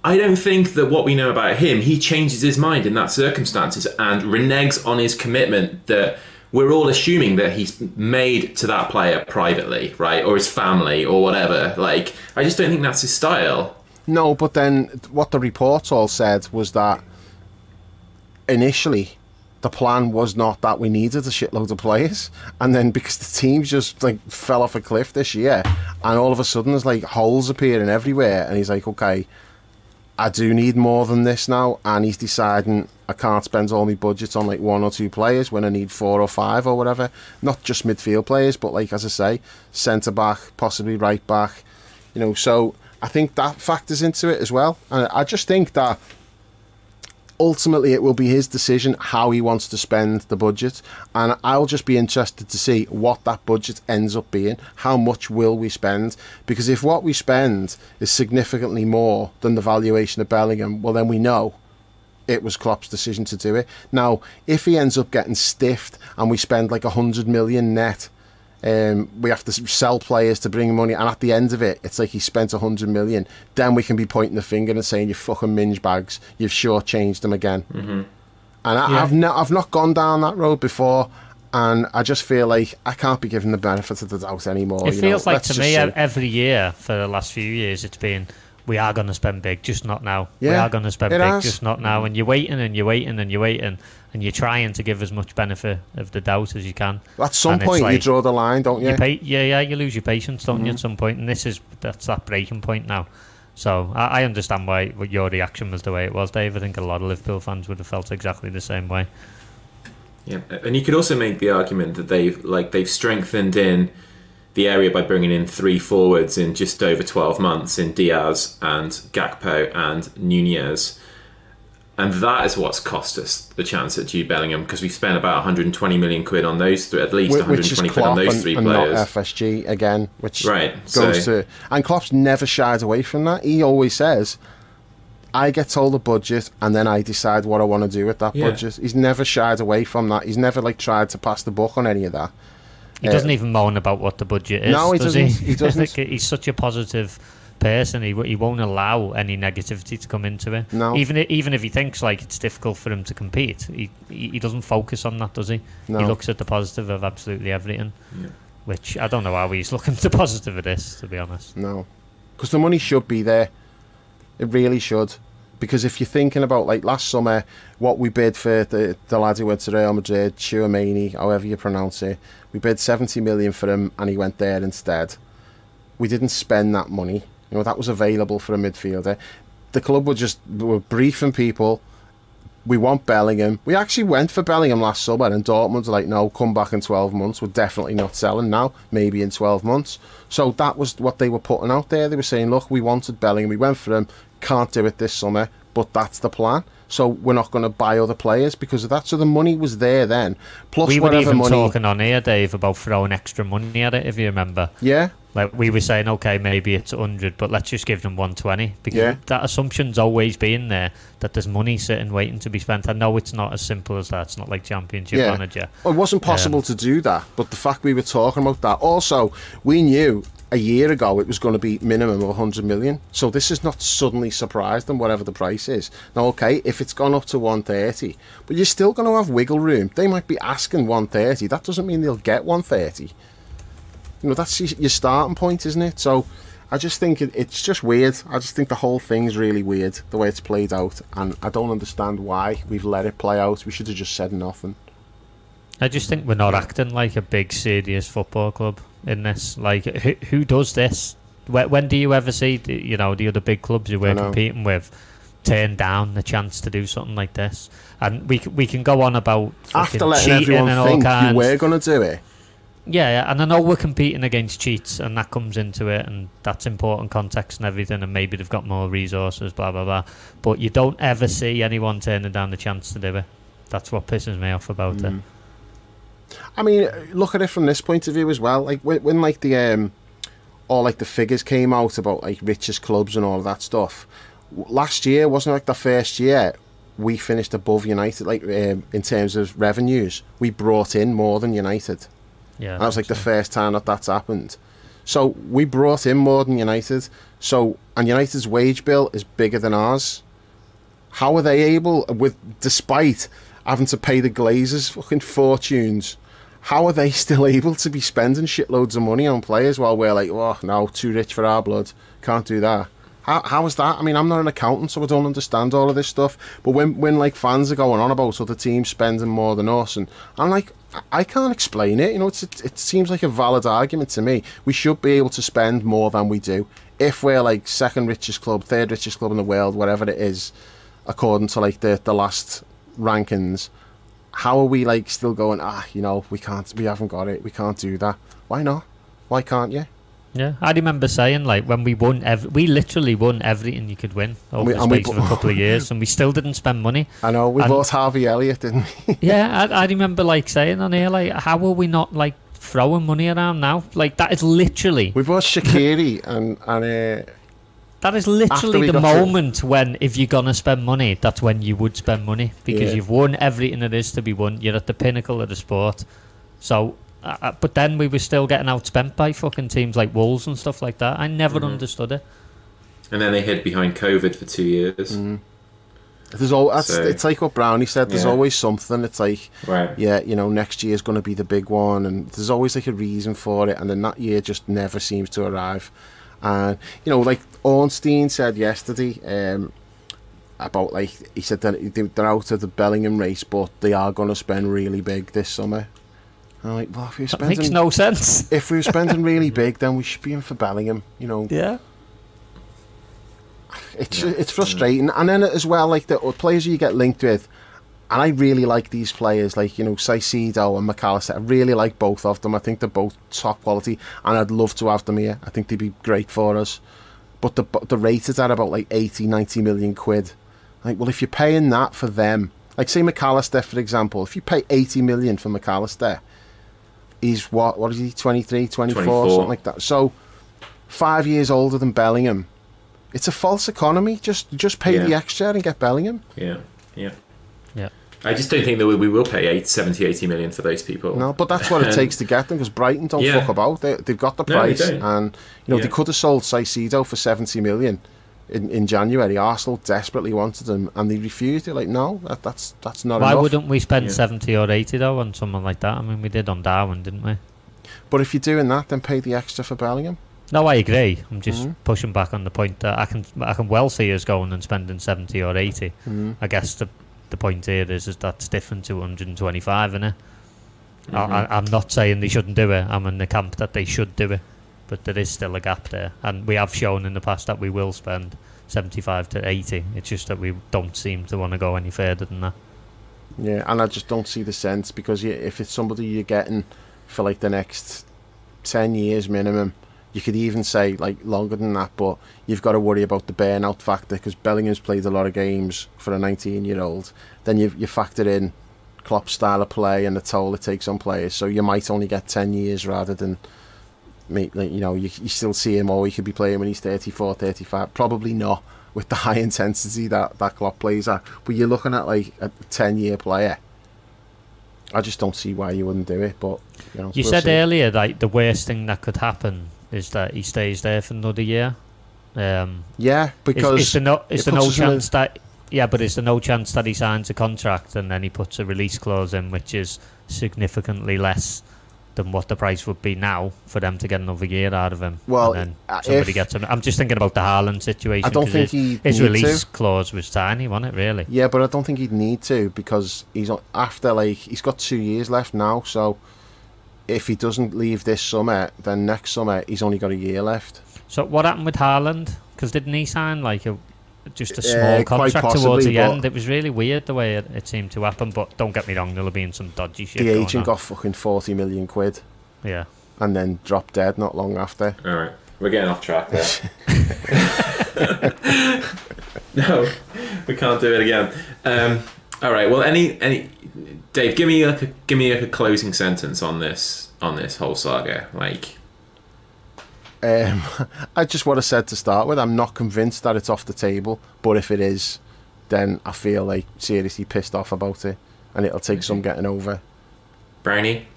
I don't think that what we know about him, he changes his mind in that circumstances and reneges on his commitment that we're all assuming that he's made to that player privately, right? Or his family or whatever. Like, I just don't think that's his style. No, but then what the reports all said was that initially the plan was not that we needed a shitload of players, and then because the team just like fell off a cliff this year, and all of a sudden there's like holes appearing everywhere, and he's like, okay, I do need more than this now, and he's deciding I can't spend all my budget on like 1 or 2 players when I need 4 or 5 or whatever. Not just midfield players, but like, as I say, centre back, possibly right back, you know. So I think that factors into it as well, and I just think that ultimately it will be his decision how he wants to spend the budget, and I'll just be interested to see what that budget ends up being. How much will we spend? Because if what we spend is significantly more than the valuation of Bellingham, well, then we know it was Klopp's decision to do it. Now, if he ends up getting stiffed and we spend like 100 million net, we have to sell players to bring money, and at the end of it, it's like he spent 100 million. Then we can be pointing the finger and saying, "You fucking minge bags, you've shortchanged them again." Mm-hmm. And I've not gone down that road before, and I just feel like I can't be given the benefit of the doubt anymore. It feels like to me every year for the last few years, it's been, we are going to spend big, just not now. Yeah, we are going to spend big, just not now. And you're waiting and you're waiting and you're waiting, and you're trying to give as much benefit of the doubt as you can. At some point, like, you draw the line, don't you? You lose your patience, don't you, at some point? And that's that breaking point now. So I understand why your reaction was the way it was, Dave. I think a lot of Liverpool fans would have felt exactly the same way. Yeah, and you could also make the argument that they've strengthened in the area by bringing in 3 forwards in just over 12 months in Diaz and Gakpo and Nunez. And that is what's cost us the chance at Jude Bellingham, because we've spent about 120 million quid on those three, at least 120 quid on those 3 players. Not FSG again, which right, goes to... And Klopp's never shied away from that. He always says, I get told the budget and then I decide what I want to do with that budget. He's never shied away from that. He's never like tried to pass the buck on any of that. He doesn't even moan about what the budget is. No, he doesn't. He doesn't. He's such a positive person. He won't allow any negativity to come into it. No. Even if he thinks like it's difficult for him to compete, he doesn't focus on that, does he? No. He looks at the positive of absolutely everything. Yeah. Which I don't know how he's looking at the positive of this, to be honest. No, because the money should be there. It really should. Because if you're thinking about like last summer, what we bid for the lad who went to Real Madrid, Tchouaméni, however you pronounce it, we bid 70 million for him and he went there instead. We didn't spend that money. You know, that was available for a midfielder. The club were briefing people, we want Bellingham. We actually went for Bellingham last summer, and Dortmund were like, no, come back in 12 months. We're definitely not selling now, maybe in 12 months. So that was what they were putting out there. They were saying, look, we wanted Bellingham, we went for him, can't do it this summer, but that's the plan. So we're not going to buy other players because of that. So the money was there then. Plus we were even money... talking on here, Dave, about throwing extra money at it, if you remember. Yeah. Like we were saying, okay, maybe it's 100, but let's just give them 120, because that assumption's always been there that there's money sitting waiting to be spent. I know it's not as simple as that. It's not like Championship Manager. Well, it wasn't possible to do that, but the fact we were talking about that. Also, we knew a year ago it was going to be minimum of 100 million. So this has not suddenly surprised them, whatever the price is. Now, okay, if it's gone up to 130, but you're still going to have wiggle room. They might be asking 130. That doesn't mean they'll get 130. You know, that's your starting point, isn't it? So I just think it's just weird. I just think the whole thing's really weird, the way it's played out. And I don't understand why we've let it play out. We should have just said nothing. I just think we're not acting like a big, serious football club in this. Like, who does this? When do you ever see, the other big clubs you were competing with, turn down the chance to do something like this. And we can go on about after letting everyone think you were going to do it. Yeah, and I know we're competing against cheats, and that comes into it, and that's important context and everything, and maybe they've got more resources, blah, blah, blah. But you don't ever see anyone turning down the chance to do it. That's what pisses me off about it. I mean, look at it from this point of view as well. Like, when like, the figures came out about, like, richest clubs and all of that stuff, last year, wasn't it, like, the first year we finished above United, like, in terms of revenues. We brought in more than United. Yeah, that was like the first time that's happened. So we brought in more than United. So, and United's wage bill is bigger than ours. How are they able, despite having to pay the Glazers fucking fortunes, how are they still able to be spending shitloads of money on players while we're like, oh no, too rich for our blood, can't do that? How is that? I mean, I'm not an accountant, so I don't understand all of this stuff. But when like fans are going on about other teams spending more than us, and I'm like, I can't explain it. You know, it seems like a valid argument to me. We should be able to spend more than we do. If we're like second richest club, third richest club in the world, whatever it is, according to like the last rankings, how are we like still going, you know, we haven't got it, we can't do that? Why not? Why can't you? Yeah, I remember saying, like, when we literally won everything you could win over the space of a couple of years, and we still didn't spend money. I know, we bought Harvey Elliott, didn't we? Yeah, I remember, like, saying on here, like, how are we not, like, throwing money around now? Like, that is literally... We bought Shaqiri and that is literally the moment when, if you're going to spend money, that's when you would spend money, because you've won everything there is to be won. You're at the pinnacle of the sport. So... but then we were still getting outspent by fucking teams like Wolves and stuff like that. I never understood it. And then they hid behind COVID for 2 years. It's like what Brownie said. There's always something. It's like, you know, next year's going to be the big one, and there's always like a reason for it. And then that year just never seems to arrive. And you know, like Ornstein said yesterday, about like he said that they're out of the Bellingham race, but they are going to spend really big this summer. I'm like, well, if that makes no sense. If we were spending really big, then we should be in for Bellingham, you know. Yeah. It's frustrating. And then as well, like the players you get linked with, and I really like these players, like, you know, Caicedo and McAllister. I really like both of them. I think they're both top quality, and I'd love to have them here. I think they'd be great for us. But the rated at about like 80, 90 million quid. Like, well, if you're paying that for them, like say McAllister, for example, if you pay 80 million for McAllister, he's what is he, 23, 24, something like that. So 5 years older than Bellingham. It's a false economy. Just pay the extra and get Bellingham. Yeah. I just don't think that we will pay 70, 80 million for those people. No, but that's what it takes to get them, because Brighton don't fuck about. They've got the price, and you know they could have sold Caicedo for 70 million in January. Arsenal desperately wanted him, and they refused. They're like, no, that's not enough. Why wouldn't we spend 70 or 80 though on someone like that? I mean, we did on Darwin, didn't we? But if you're doing that, then pay the extra for Bellingham. No, I agree. I'm just pushing back on the point that I can well see us going and spending 70 or 80. I guess the point here is that's different to 125, isn't it? I'm not saying they shouldn't do it. I'm in the camp that they should do it, but there is still a gap there, and we have shown in the past that we will spend 75 to 80. It's just that we don't seem to want to go any further than that. Yeah, and I just don't see the sense, because if it's somebody you're getting for like the next 10 years minimum, you could even say like longer than that, but you've got to worry about the burnout factor, because Bellingham's played a lot of games for a 19-year-old. Then you factor in Klopp's style of play and the toll it takes on players, so you might only get 10 years rather than, you know, you still see him, or he could be playing when he's 34, 35. Probably not with the high intensity that Klopp plays at, but you're looking at like a 10-year player. I just don't see why you wouldn't do it, but you know. You said earlier like the worst thing that could happen is that he stays there for another year. Yeah, because is there no chance that he signs a contract and then he puts a release clause in, which is significantly less than what the price would be now for them to get another year out of him? Well, and then somebody gets him. I'm just thinking about the Haaland situation. I don't think his release clause was tiny, wasn't it? Really? Yeah, but I don't think he'd need to, because he's got 2 years left now. So if he doesn't leave this summer, then next summer he's only got a year left. So what happened with Haaland? Because didn't he sign like a just a small contract possibly, towards the end. It was really weird the way it seemed to happen. But don't get me wrong, there'll have been some dodgy shit. The going agent on. got fucking 40 million quid. Yeah. And then dropped dead not long after. All right, we're getting off track there. No, we can't do it again. All right. Well, any Dave, give me a closing sentence on this whole saga. Like, I just what I said to start with. I'm not convinced that it's off the table, but if it is, then I feel like seriously pissed off about it, and it'll take some getting over. Brownie,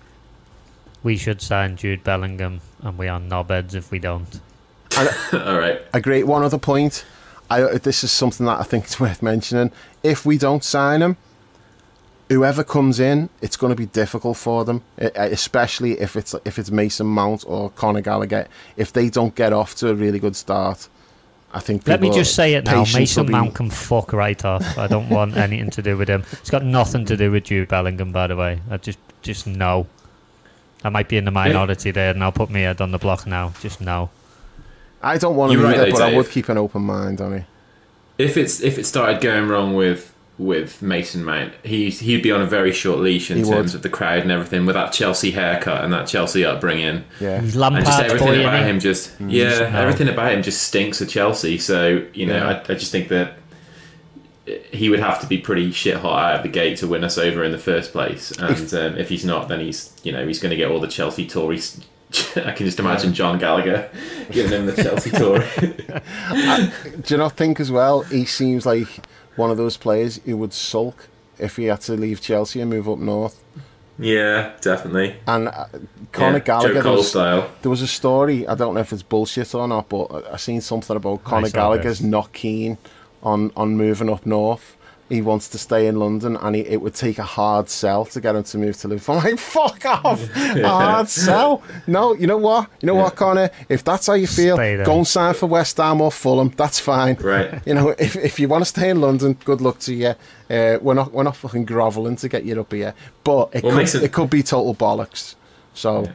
we should sign Jude Bellingham, and we are knobheads if we don't. all right. A great one other point. This is something that I think is worth mentioning. If we don't sign him, whoever comes in, it's going to be difficult for them, especially if it's Mason Mount or Conor Gallagher. If they don't get off to a really good start, I think. Let me just say it now: Mason Mount can fuck right off. I don't want anything to do with him. It's got nothing to do with Jude Bellingham, by the way. I just know. I might be in the minority there, and I'll put my head on the block now. Just know. I don't want to either, but I would keep an open mind on it. If it started going wrong with Mason Mount, he'd be on a very short leash in terms of the crowd and everything, with that Chelsea haircut and that Chelsea upbringing. Yeah, he's Lampard's and just everything boy, about him everything about him just stinks of Chelsea. So I just think that he would have to be pretty shit hot out of the gate to win us over in the first place. And if he's not, then he's going to get all the Chelsea Tories. I can just imagine John Gallagher giving him the Chelsea tour. Do you not think as well, he seems like one of those players who would sulk if he had to leave Chelsea and move up north? Yeah, definitely. And Conor Gallagher, there was a story, I don't know if it's bullshit or not, but I seen something about Conor Gallagher's not keen on moving up north. He wants to stay in London, and it would take a hard sell to get him to move to Liverpool. I'm like, fuck off! A hard sell? No, you know what? What, Connor? If that's how you feel, go and sign for West Ham or Fulham. That's fine. Right. If you want to stay in London, good luck to you. We're not fucking grovelling to get you up here. But it could be total bollocks. So,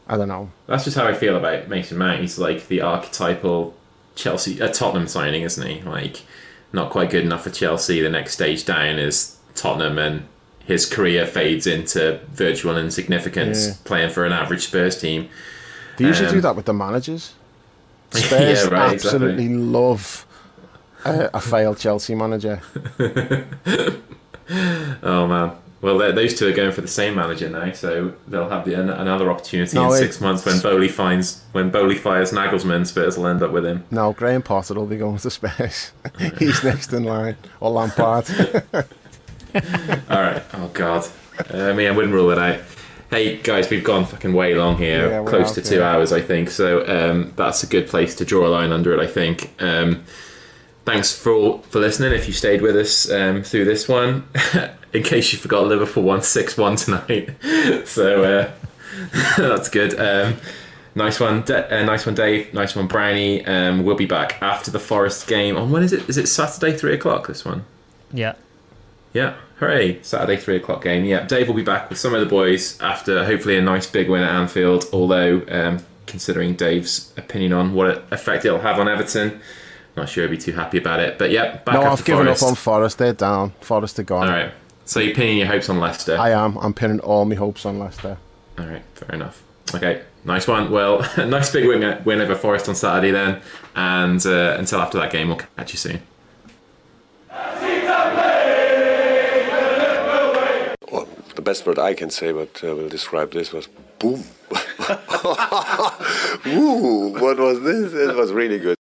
I don't know. That's just how I feel about Mason Mount. He's like the archetypal Tottenham signing, isn't he? Like, not quite good enough for Chelsea. The next stage down is Tottenham, and his career fades into virtual insignificance playing for an average Spurs team. They usually do that with the managers. Spurs absolutely love a failed Chelsea manager. Oh man. Well, those two are going for the same manager now, so they'll have another opportunity in 6 months when Bowley fires Nagelsmann. Spurs will end up with him. No, Graham Potter will be going to Spurs. He's next in line, or Lampard. All right. Oh God. I wouldn't rule it out. Hey guys, we've gone fucking way long here, close to 2 hours, I think. So that's a good place to draw a line under it, I think. Thanks for listening. If you stayed with us through this one. In case you forgot, Liverpool won 6-1 tonight. So that's good. Nice one, Dave. Nice one, Brownie. We'll be back after the Forest game. On when is it? Is it Saturday 3:00? This one. Yeah. Yeah. Hooray! Saturday 3:00 game. Yeah. Dave will be back with some of the boys after hopefully a nice big win at Anfield. Although, considering Dave's opinion on what effect it'll have on Everton, not sure he'll be too happy about it. But yeah, back. No, I've given up on Forest. They're down. Forest are gone. All right. So you're pinning your hopes on Leicester? I am. I'm pinning all my hopes on Leicester. All right, fair enough. Okay, nice one. Well, nice big win over Forest on Saturday then. And until after that game, we'll catch you soon. Well, the best word I can say, but will describe this, was boom. Woo, what was this? It was really good.